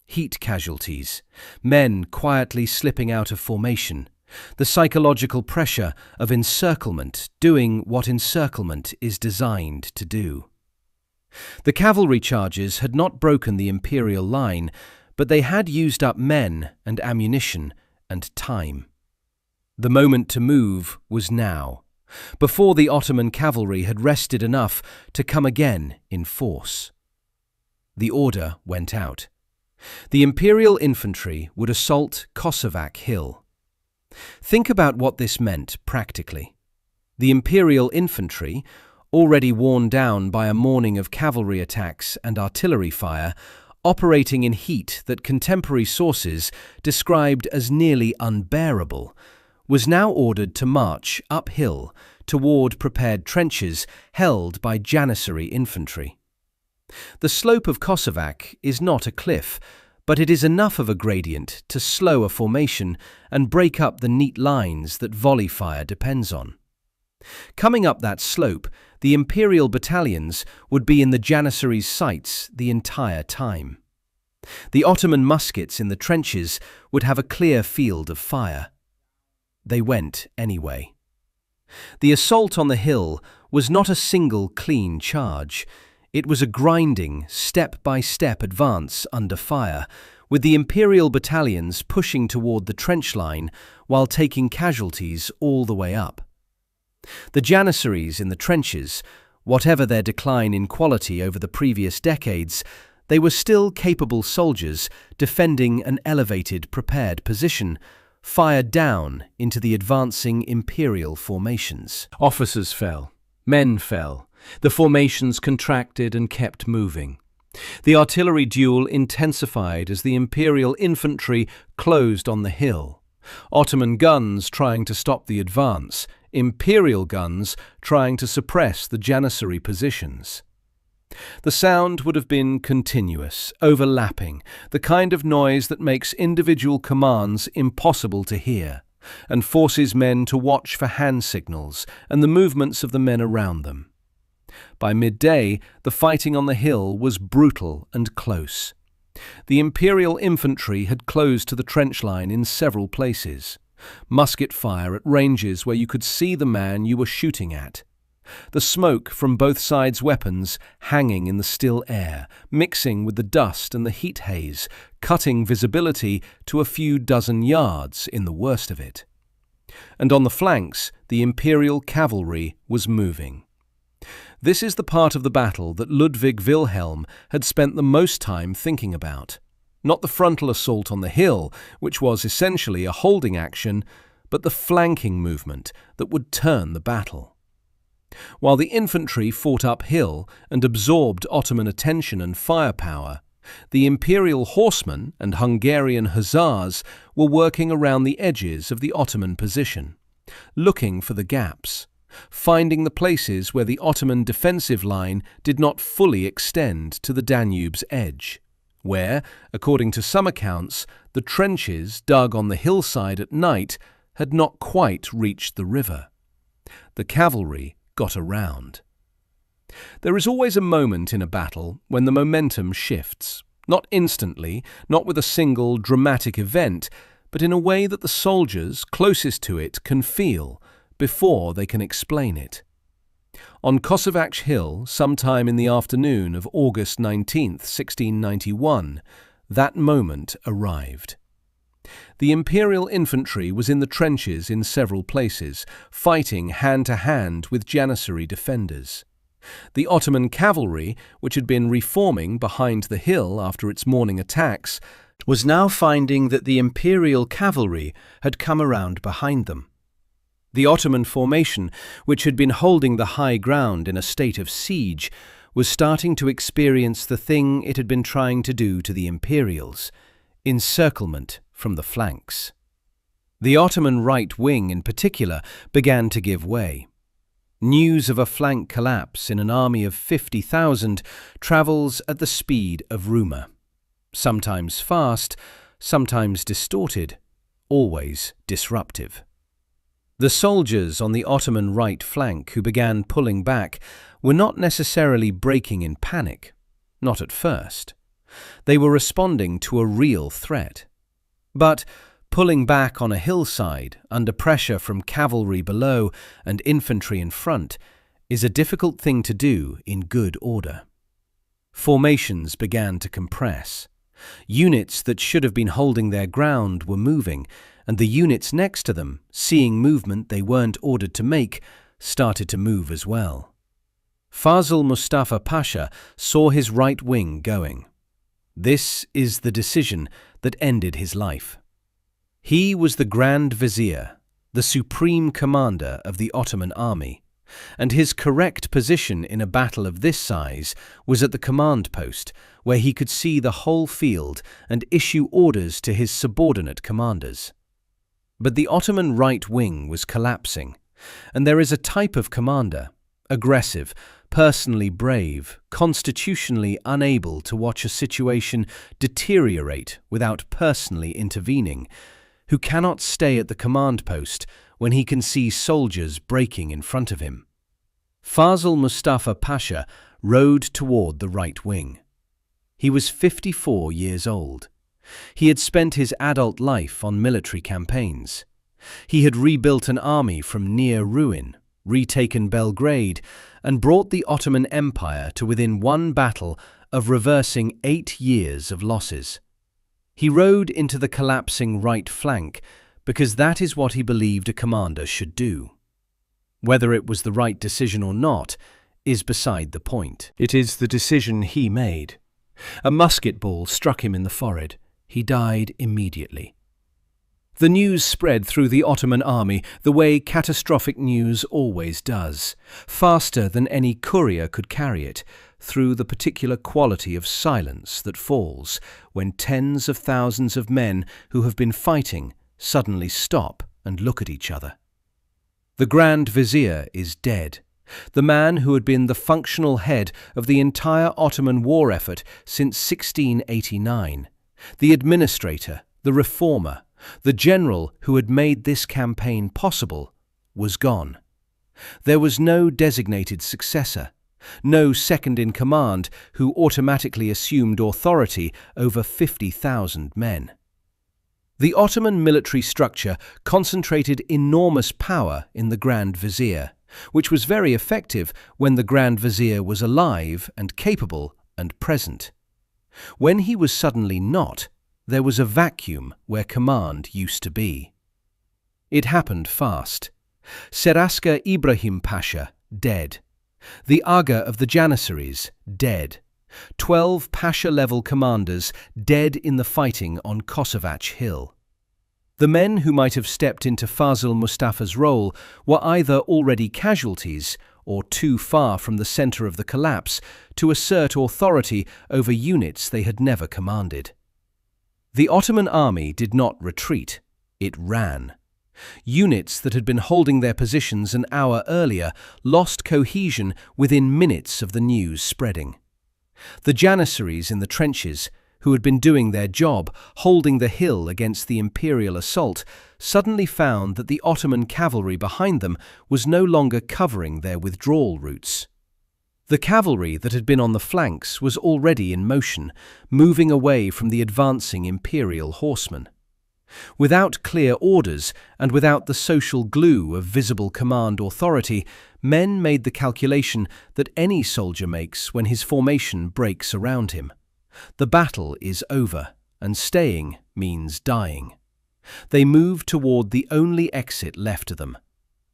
Heat casualties, men quietly slipping out of formation, the psychological pressure of encirclement doing what encirclement is designed to do. The cavalry charges had not broken the Imperial line, but they had used up men and ammunition and time. The moment to move was now, before the Ottoman cavalry had rested enough to come again in force. The order went out. The Imperial infantry would assault Kosovac Hill. Think about what this meant practically. The Imperial infantry, already worn down by a morning of cavalry attacks and artillery fire, operating in heat that contemporary sources described as nearly unbearable, was now ordered to march uphill toward prepared trenches held by Janissary infantry. The slope of Kosovac is not a cliff, but it is enough of a gradient to slow a formation and break up the neat lines that volley fire depends on. Coming up that slope, the Imperial battalions would be in the Janissary's sights the entire time. The Ottoman muskets in the trenches would have a clear field of fire. They went anyway. The assault on the hill was not a single clean charge. It was a grinding, step-by-step advance under fire, with the Imperial battalions pushing toward the trench line while taking casualties all the way up. The Janissaries in the trenches, whatever their decline in quality over the previous decades, They were still capable soldiers defending an elevated, prepared position, fired down into the advancing Imperial formations. Officers fell, men fell, the formations contracted and kept moving. The artillery duel intensified as the Imperial infantry closed on the hill. Ottoman guns trying to stop the advance, Imperial guns trying to suppress the Janissary positions. The sound would have been continuous, overlapping, the kind of noise that makes individual commands impossible to hear, and forces men to watch for hand signals and the movements of the men around them. By midday, the fighting on the hill was brutal and close. The Imperial infantry had closed to the trench line in several places. Musket fire at ranges where you could see the man you were shooting at. The smoke from both sides' weapons hanging in the still air, mixing with the dust and the heat haze, cutting visibility to a few dozen yards in the worst of it. And on the flanks, the Imperial cavalry was moving. This is the part of the battle that Ludwig Wilhelm had spent the most time thinking about. Not the frontal assault on the hill, which was essentially a holding action, but the flanking movement that would turn the battle. While the infantry fought uphill and absorbed Ottoman attention and firepower, the Imperial horsemen and Hungarian hussars were working around the edges of the Ottoman position, looking for the gaps, finding the places where the Ottoman defensive line did not fully extend to the Danube's edge, where, according to some accounts, the trenches dug on the hillside at night had not quite reached the river. The cavalry got around. There is always a moment in a battle when the momentum shifts, not instantly, not with a single dramatic event, but in a way that the soldiers closest to it can feel before they can explain it. On Kosovach Hill, sometime in the afternoon of August 19, 1691, that moment arrived. The Imperial infantry was in the trenches in several places, fighting hand-to-hand with Janissary defenders. The Ottoman cavalry, which had been reforming behind the hill after its morning attacks, was now finding that the Imperial cavalry had come around behind them. The Ottoman formation, which had been holding the high ground in a state of siege, was starting to experience the thing it had been trying to do to the Imperials: encirclement from the flanks. The Ottoman right wing, in particular, began to give way. News of a flank collapse in an army of 50,000 travels at the speed of rumour. Sometimes fast, sometimes distorted, always disruptive. The soldiers on the Ottoman right flank who began pulling back were not necessarily breaking in panic, not at first. They were responding to a real threat. But pulling back on a hillside, under pressure from cavalry below and infantry in front, is a difficult thing to do in good order. Formations began to compress. Units that should have been holding their ground were moving, and the units next to them, seeing movement they weren't ordered to make, started to move as well. Fazıl Mustafa Pasha saw his right wing going. This is the decision that ended his life. He was the Grand Vizier, the supreme commander of the Ottoman army, and his correct position in a battle of this size was at the command post, where he could see the whole field and issue orders to his subordinate commanders. But the Ottoman right wing was collapsing, and there is a type of commander, aggressive, personally brave, constitutionally unable to watch a situation deteriorate without personally intervening, who cannot stay at the command post when he can see soldiers breaking in front of him. Fazıl Mustafa Pasha rode toward the right wing. He was 54 years old. He had spent his adult life on military campaigns. He had rebuilt an army from near ruin, retaken Belgrade, and brought the Ottoman Empire to within one battle of reversing 8 years of losses. He rode into the collapsing right flank because that is what he believed a commander should do. Whether it was the right decision or not is beside the point. It is the decision he made. A musket ball struck him in the forehead. He died immediately. The news spread through the Ottoman army the way catastrophic news always does, faster than any courier could carry it, through the particular quality of silence that falls when tens of thousands of men who have been fighting suddenly stop and look at each other. The Grand Vizier is dead, the man who had been the functional head of the entire Ottoman war effort since 1689, the administrator, the reformer, the general who had made this campaign possible, was gone. There was no designated successor, no second-in-command who automatically assumed authority over 50,000 men. The Ottoman military structure concentrated enormous power in the Grand Vizier, which was very effective when the Grand Vizier was alive and capable and present. When he was suddenly not, there was a vacuum where command used to be. It happened fast. Serasker Ibrahim Pasha, dead. The Aga of the Janissaries, dead. 12 Pasha-level commanders dead in the fighting on Kosovac Hill. The men who might have stepped into Fazıl Mustafa's role were either already casualties or too far from the center of the collapse to assert authority over units they had never commanded. The Ottoman army did not retreat, it ran. Units that had been holding their positions an hour earlier lost cohesion within minutes of the news spreading. The Janissaries in the trenches, who had been doing their job, holding the hill against the Imperial assault, suddenly found that the Ottoman cavalry behind them was no longer covering their withdrawal routes. The cavalry that had been on the flanks was already in motion, moving away from the advancing Imperial horsemen. Without clear orders and without the social glue of visible command authority, men made the calculation that any soldier makes when his formation breaks around him. The battle is over, and staying means dying. They moved toward the only exit left to them,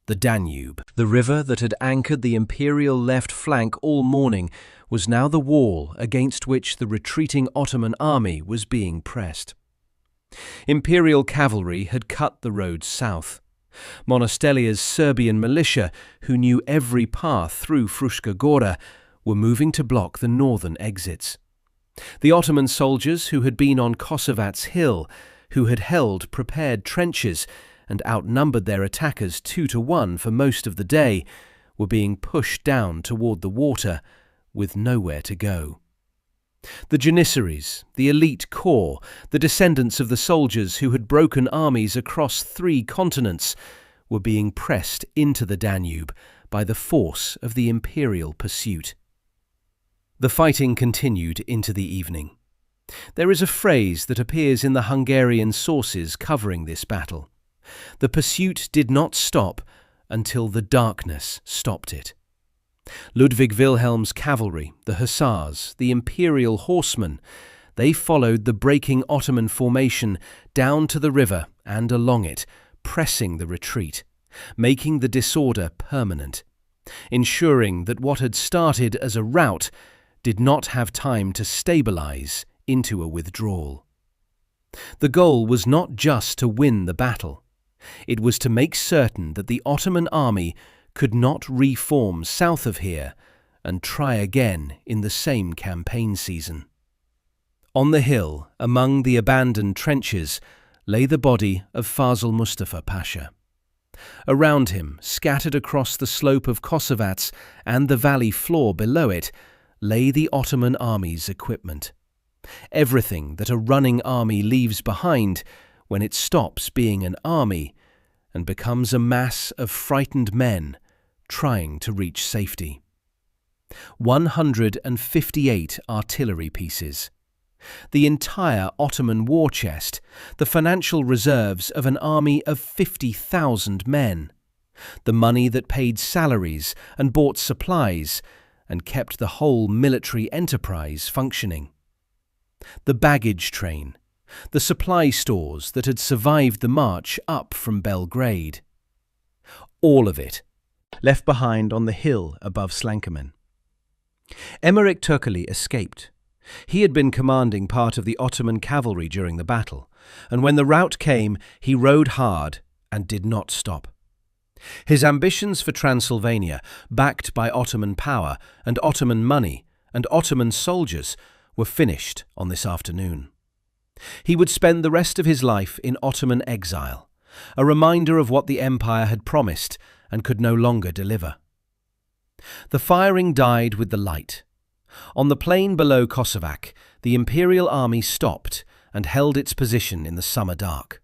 the Danube. The river that had anchored the Imperial left flank all morning was now the wall against which the retreating Ottoman army was being pressed. Imperial cavalry had cut the road south. Monastelia's Serbian militia, who knew every path through Fruška Gora, were moving to block the northern exits. The Ottoman soldiers who had been on Kosovac's hill, who had held prepared trenches and outnumbered their attackers 2-1 for most of the day, were being pushed down toward the water, with nowhere to go. The Janissaries, the elite corps, the descendants of the soldiers who had broken armies across 3 continents, were being pressed into the Danube by the force of the Imperial pursuit. The fighting continued into the evening. There is a phrase that appears in the Hungarian sources covering this battle. The pursuit did not stop until the darkness stopped it. Ludwig Wilhelm's cavalry, the hussars, the Imperial horsemen, they followed the breaking Ottoman formation down to the river and along it, pressing the retreat, making the disorder permanent, ensuring that what had started as a rout did not have time to stabilize into a withdrawal. The goal was not just to win the battle. It was to make certain that the Ottoman army could not reform south of here and try again in the same campaign season. On the hill, among the abandoned trenches, lay the body of Fazıl Mustafa Pasha. Around him, scattered across the slope of Kosovac and the valley floor below it, lay the Ottoman army's equipment. Everything that a running army leaves behind when it stops being an army and becomes a mass of frightened men trying to reach safety. 158 artillery pieces. The entire Ottoman war chest, the financial reserves of an army of 50,000 men, the money that paid salaries and bought supplies and kept the whole military enterprise functioning. The baggage train, the supply stores that had survived the march up from Belgrade. All of it, left behind on the hill above Slankamen. Emmerich Türkeli escaped. He had been commanding part of the Ottoman cavalry during the battle, and when the rout came, he rode hard and did not stop. His ambitions for Transylvania, backed by Ottoman power and Ottoman money and Ottoman soldiers, were finished on this afternoon. He would spend the rest of his life in Ottoman exile, a reminder of what the empire had promised and could no longer deliver. The firing died with the light. On the plain below Kosovac, the Imperial army stopped and held its position in the summer dark.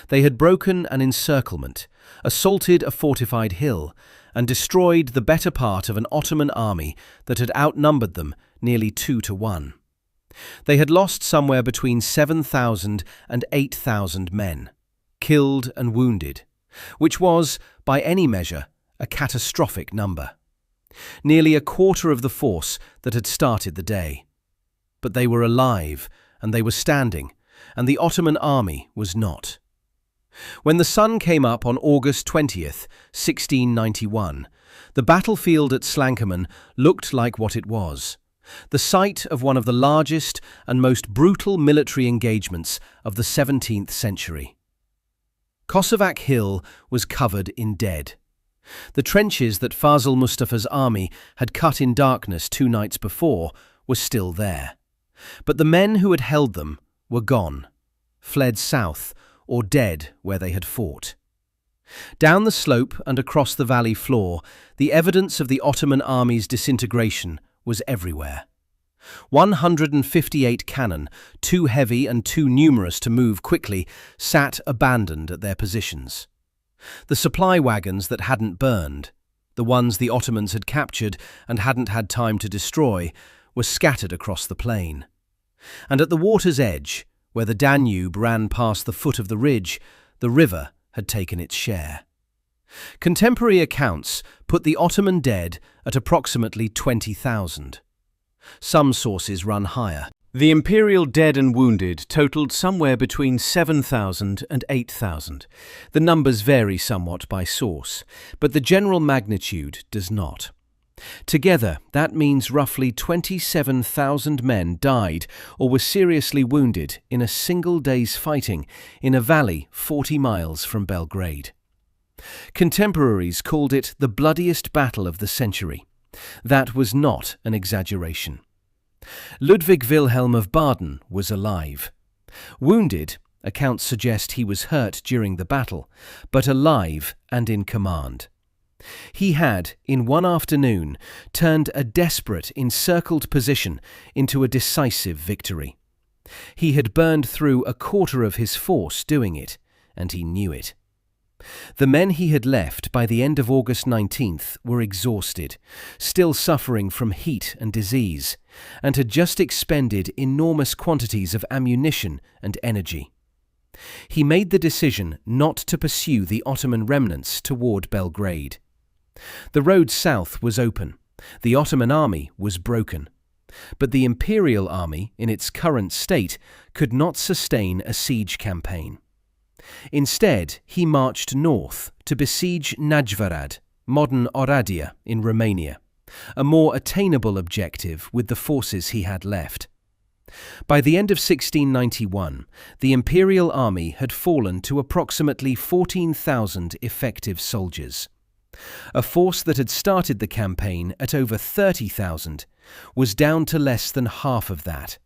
They had broken an encirclement, assaulted a fortified hill, and destroyed the better part of an Ottoman army that had outnumbered them nearly 2-1. They had lost somewhere between 7,000 and 8,000 men, killed and wounded, which was, by any measure, a catastrophic number. Nearly a quarter of the force that had started the day. But they were alive, and they were standing, and the Ottoman army was not. When the sun came up on August 20th, 1691, the battlefield at Slankamen looked like what it was, the site of one of the largest and most brutal military engagements of the 17th century. Kosovac Hill was covered in dead. The trenches that Fazıl Mustafa's army had cut in darkness 2 nights before were still there. But the men who had held them were gone, fled south, or dead where they had fought. Down the slope and across the valley floor, the evidence of the Ottoman army's disintegration was everywhere. 158 cannon, too heavy and too numerous to move quickly, sat abandoned at their positions. The supply wagons that hadn't burned, the ones the Ottomans had captured and hadn't had time to destroy, were scattered across the plain. And at the water's edge, where the Danube ran past the foot of the ridge, the river had taken its share. Contemporary accounts put the Ottoman dead at approximately 20,000. Some sources run higher. The Imperial dead and wounded totaled somewhere between 7,000 and 8,000. The numbers vary somewhat by source, but the general magnitude does not. Together, that means roughly 27,000 men died or were seriously wounded in a single day's fighting in a valley 40 miles from Belgrade. Contemporaries called it the bloodiest battle of the century. That was not an exaggeration. Ludwig Wilhelm of Baden was alive. Wounded, accounts suggest he was hurt during the battle, but alive and in command. He had, in one afternoon, turned a desperate, encircled position into a decisive victory. He had burned through a quarter of his force doing it, and he knew it. The men he had left by the end of August 19th were exhausted, still suffering from heat and disease, and had just expended enormous quantities of ammunition and energy. He made the decision not to pursue the Ottoman remnants toward Belgrade. The road south was open, the Ottoman army was broken, but the Imperial army, in its current state, could not sustain a siege campaign. Instead, he marched north to besiege Najvarad, modern Oradea in Romania, a more attainable objective with the forces he had left. By the end of 1691, the Imperial army had fallen to approximately 14,000 effective soldiers. A force that had started the campaign at over 30,000 was down to less than half of that,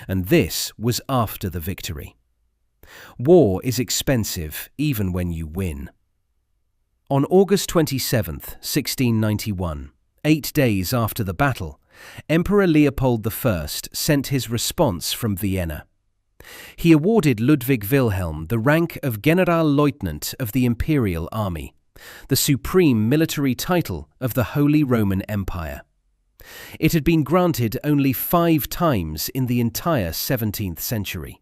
and this was after the victory. War is expensive even when you win. On August 27, 1691, 8 days after the battle, Emperor Leopold I sent his response from Vienna. He awarded Ludwig Wilhelm the rank of Generalleutnant of the Imperial Army, the supreme military title of the Holy Roman Empire. It had been granted only 5 times in the entire 17th century.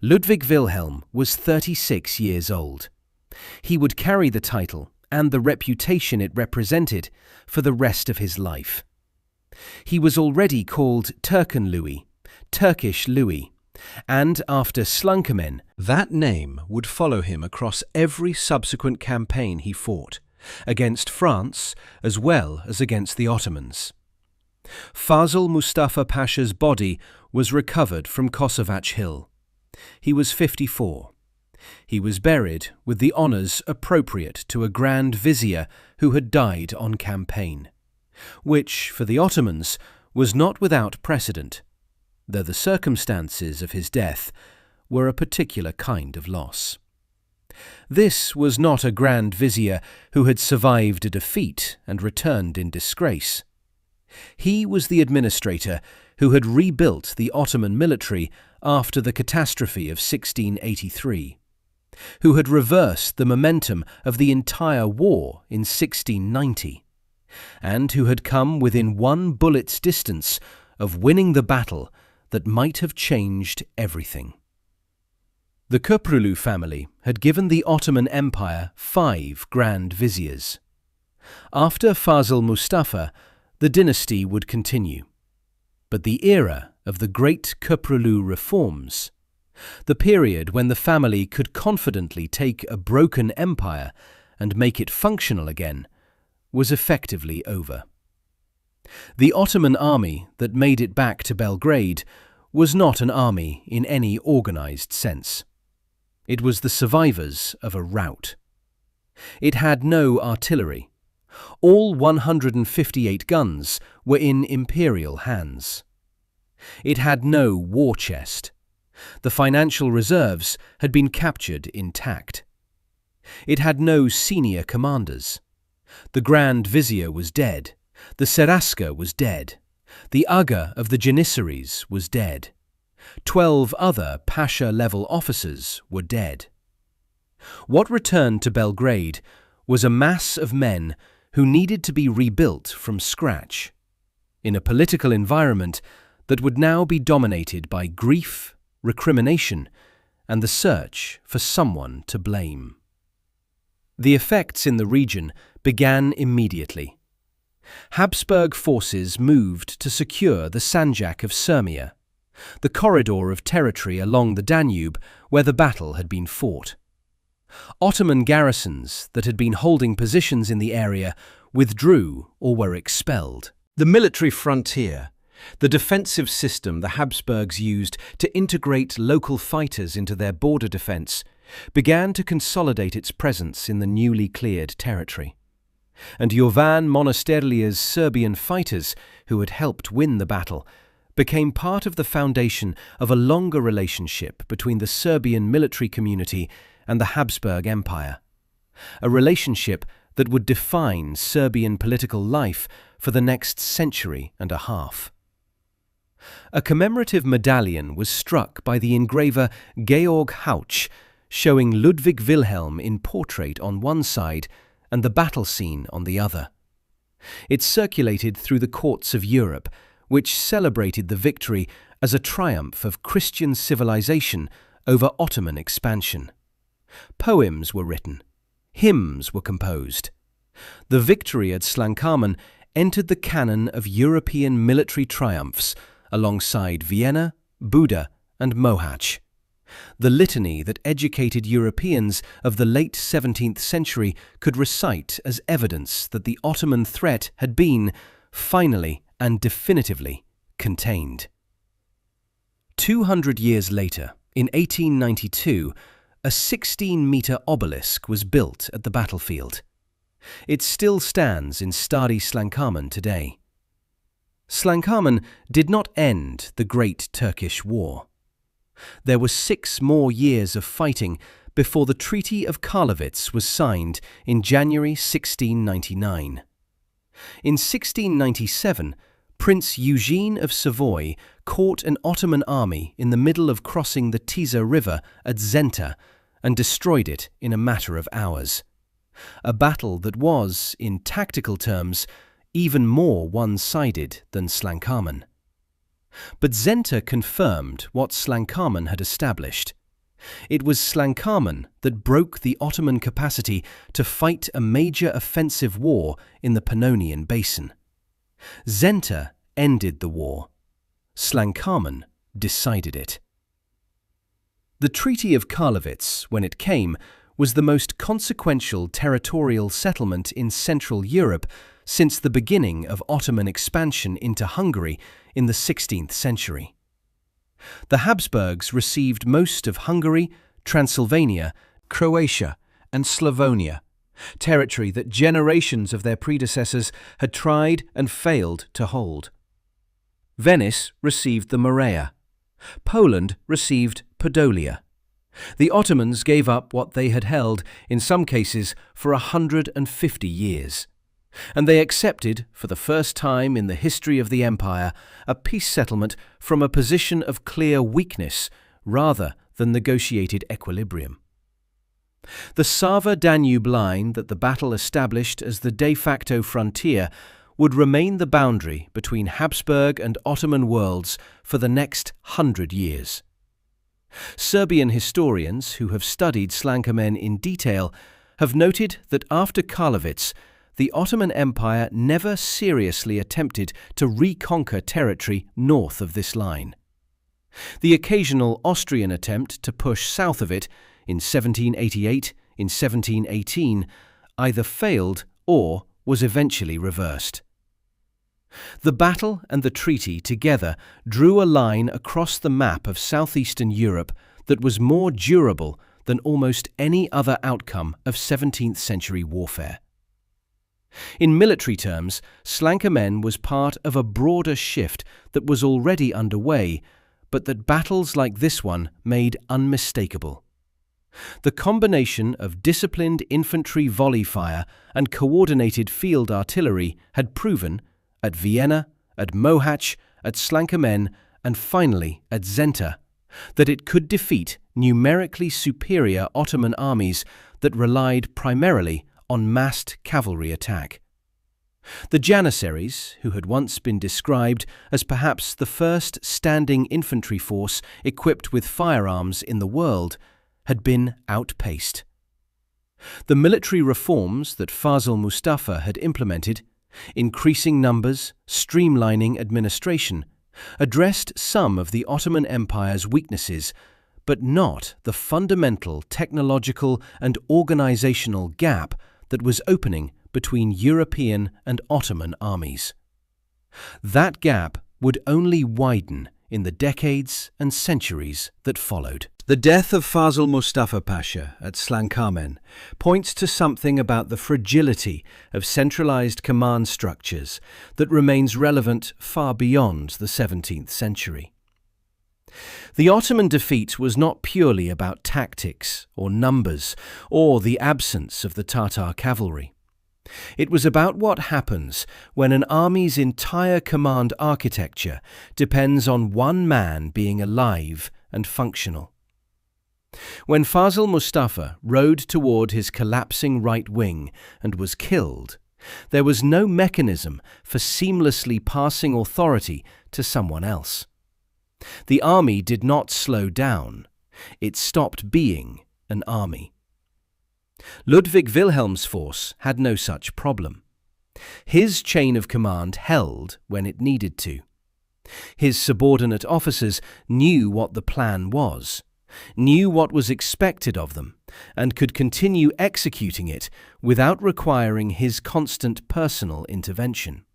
Ludwig Wilhelm was 36 years old. He would carry the title and the reputation it represented for the rest of his life. He was already called Turken Louis, Turkish Louis, and after Slankamen, that name would follow him across every subsequent campaign he fought, against France as well as against the Ottomans. Fazıl Mustafa Pasha's body was recovered from Kosovac Hill. He was 54. He was buried with the honours appropriate to a Grand Vizier who had died on campaign, which, for the Ottomans, was not without precedent, though the circumstances of his death were a particular kind of loss. This was not a Grand Vizier who had survived a defeat and returned in disgrace. He was the administrator who had rebuilt the Ottoman military after the catastrophe of 1683, who had reversed the momentum of the entire war in 1690, and who had come within one bullet's distance of winning the battle that might have changed everything. The Köprülü family had given the Ottoman Empire 5 Grand Viziers. After Fazıl Mustafa, the dynasty would continue. But the era of the Great Köprülü reforms, the period when the family could confidently take a broken empire and make it functional again, was effectively over. The Ottoman army that made it back to Belgrade was not an army in any organized sense. It was the survivors of a rout. It had no artillery. All 158 guns were in Imperial hands. It had no war chest. The financial reserves had been captured intact. It had no senior commanders. The Grand Vizier was dead. The Serasker was dead. The Aga of the Janissaries was dead. 12 other Pasha-level officers were dead. What returned to Belgrade was a mass of men who needed to be rebuilt from scratch, in a political environment that would now be dominated by grief, recrimination, and the search for someone to blame. The effects in the region began immediately. Habsburg forces moved to secure the Sanjak of Sirmia, the corridor of territory along the Danube where the battle had been fought. Ottoman garrisons that had been holding positions in the area withdrew or were expelled. The military frontier, the defensive system the Habsburgs used to integrate local fighters into their border defense, began to consolidate its presence in the newly cleared territory. And Jovan Monasterlia's Serbian fighters, who had helped win the battle, became part of the foundation of a longer relationship between the Serbian military community and the Habsburg Empire, a relationship that would define Serbian political life for the next century and a half. A commemorative medallion was struck by the engraver Georg Hauch, showing Ludwig Wilhelm in portrait on one side and the battle scene on the other. It circulated through the courts of Europe, which celebrated the victory as a triumph of Christian civilization over Ottoman expansion. Poems were written. Hymns were composed. The victory at Slankamen entered the canon of European military triumphs alongside Vienna, Buda, and Mohacs. The litany that educated Europeans of the late 17th century could recite as evidence that the Ottoman threat had been, finally and definitively, contained. 200 years later, in 1892, a 16-metre obelisk was built at the battlefield. It still stands in Stari Slankamen today. Slankamen did not end the Great Turkish War. There were 6 more years of fighting before the Treaty of Karlowitz was signed in January 1699. In 1697, Prince Eugene of Savoy caught an Ottoman army in the middle of crossing the Tisza River at Zenta and destroyed it in a matter of hours. A battle that was, in tactical terms, even more one-sided than Slankamen. But Zenta confirmed what Slankamen had established. It was Slankamen that broke the Ottoman capacity to fight a major offensive war in the Pannonian Basin. Zenta ended the war. Slankamen decided it. The Treaty of Karlowitz, when it came, was the most consequential territorial settlement in Central Europe since the beginning of Ottoman expansion into Hungary in the 16th century. The Habsburgs received most of Hungary, Transylvania, Croatia, and Slavonia, territory that generations of their predecessors had tried and failed to hold. Venice received the Morea. Poland received Podolia. The Ottomans gave up what they had held, in some cases, for 150 years. And they accepted, for the first time in the history of the empire, a peace settlement from a position of clear weakness rather than negotiated equilibrium. The Sava-Danube line that the battle established as the de facto frontier would remain the boundary between Habsburg and Ottoman worlds for the next 100 years. Serbian historians who have studied Slankamen in detail have noted that after Karlovitz, the Ottoman Empire never seriously attempted to reconquer territory north of this line. The occasional Austrian attempt to push south of it in 1788, in 1718, either failed or was eventually reversed. The battle and the treaty together drew a line across the map of southeastern Europe that was more durable than almost any other outcome of 17th century warfare. In military terms, Slankamen was part of a broader shift that was already underway, but that battles like this one made unmistakable. The combination of disciplined infantry volley fire and coordinated field artillery had proven, at Vienna, at Mohacs, at Slankamen, and finally at Zenta, that it could defeat numerically superior Ottoman armies that relied primarily on massed cavalry attack. The Janissaries, who had once been described as perhaps the first standing infantry force equipped with firearms in the world, had been outpaced. The military reforms that Fazıl Mustafa had implemented, increasing numbers, streamlining administration, addressed some of the Ottoman Empire's weaknesses, but not the fundamental technological and organizational gap that was opening between European and Ottoman armies. That gap would only widen in the decades and centuries that followed. The death of Fazıl Mustafa Pasha at Slankamen points to something about the fragility of centralized command structures that remains relevant far beyond the 17th century. The Ottoman defeat was not purely about tactics or numbers or the absence of the Tatar cavalry. It was about what happens when an army's entire command architecture depends on one man being alive and functional. When Fazıl Mustafa rode toward his collapsing right wing and was killed, there was no mechanism for seamlessly passing authority to someone else. The army did not slow down. It stopped being an army. Ludwig Wilhelm's force had no such problem. His chain of command held when it needed to. His subordinate officers knew what the plan was, knew what was expected of them, and could continue executing it without requiring his constant personal intervention.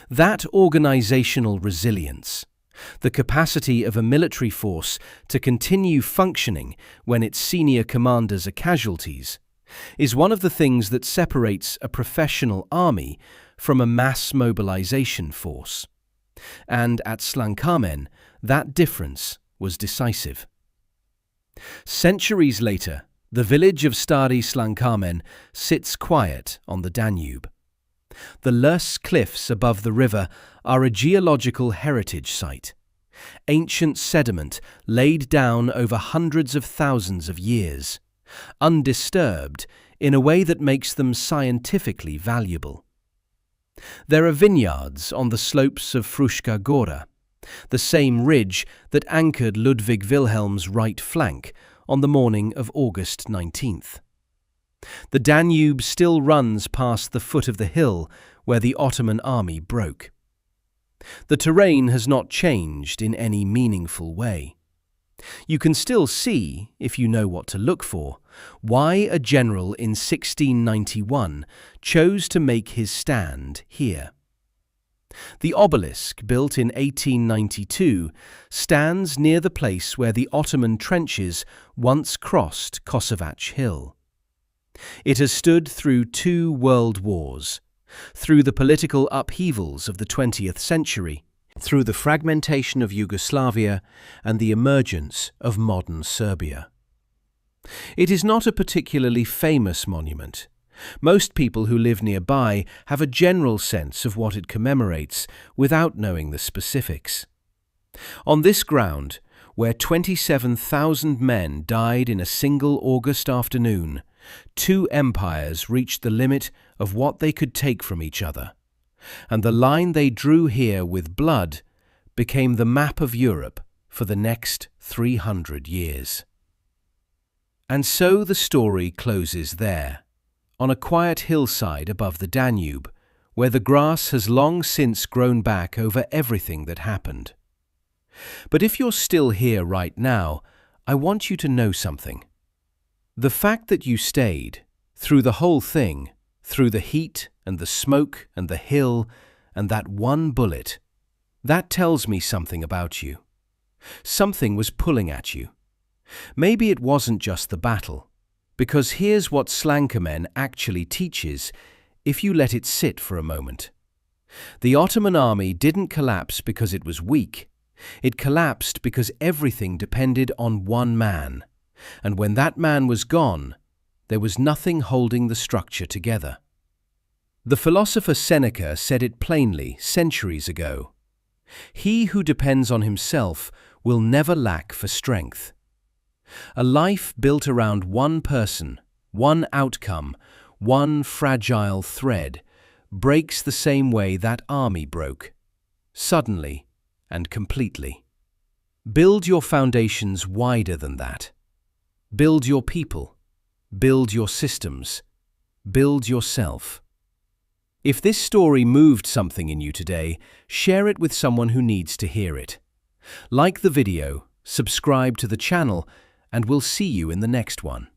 That organizational resilience, the capacity of a military force to continue functioning when its senior commanders are casualties, is one of the things that separates a professional army from a mass mobilization force. And at Slankamen, that difference was decisive. Centuries later, the village of Stari Slankamen sits quiet on the Danube. The Löss cliffs above the river are a geological heritage site. Ancient sediment laid down over hundreds of thousands of years, undisturbed in a way that makes them scientifically valuable. There are vineyards on the slopes of Fruška Gora, the same ridge that anchored Ludwig Wilhelm's right flank on the morning of August 19th. The Danube still runs past the foot of the hill where the Ottoman army broke. The terrain has not changed in any meaningful way. You can still see, if you know what to look for, why a general in 1691 chose to make his stand here. The obelisk, built in 1892, stands near the place where the Ottoman trenches once crossed Kosovac Hill. It has stood through 2 world wars, through the political upheavals of the 20th century, through the fragmentation of Yugoslavia and the emergence of modern Serbia. It is not a particularly famous monument. Most people who live nearby have a general sense of what it commemorates without knowing the specifics. On this ground, where 27,000 men died in a single August afternoon, 2 empires reached the limit of what they could take from each other, and the line they drew here with blood became the map of Europe for the next 300 years. And so the story closes there, on a quiet hillside above the Danube, where the grass has long since grown back over everything that happened. But if you're still here right now, I want you to know something. The fact that you stayed, through the whole thing, through the heat and the smoke and the hill and that one bullet, that tells me something about you. Something was pulling at you. Maybe it wasn't just the battle, because here's what Slankamen actually teaches if you let it sit for a moment. The Ottoman army didn't collapse because it was weak. It collapsed because everything depended on one man, and when that man was gone, there was nothing holding the structure together. The philosopher Seneca said it plainly centuries ago. He who depends on himself will never lack for strength. A life built around one person, one outcome, one fragile thread, breaks the same way that army broke, suddenly and completely. Build your foundations wider than that. Build your people. Build your systems. Build yourself. If this story moved something in you today, share it with someone who needs to hear it. Like the video, subscribe to the channel, and we'll see you in the next one.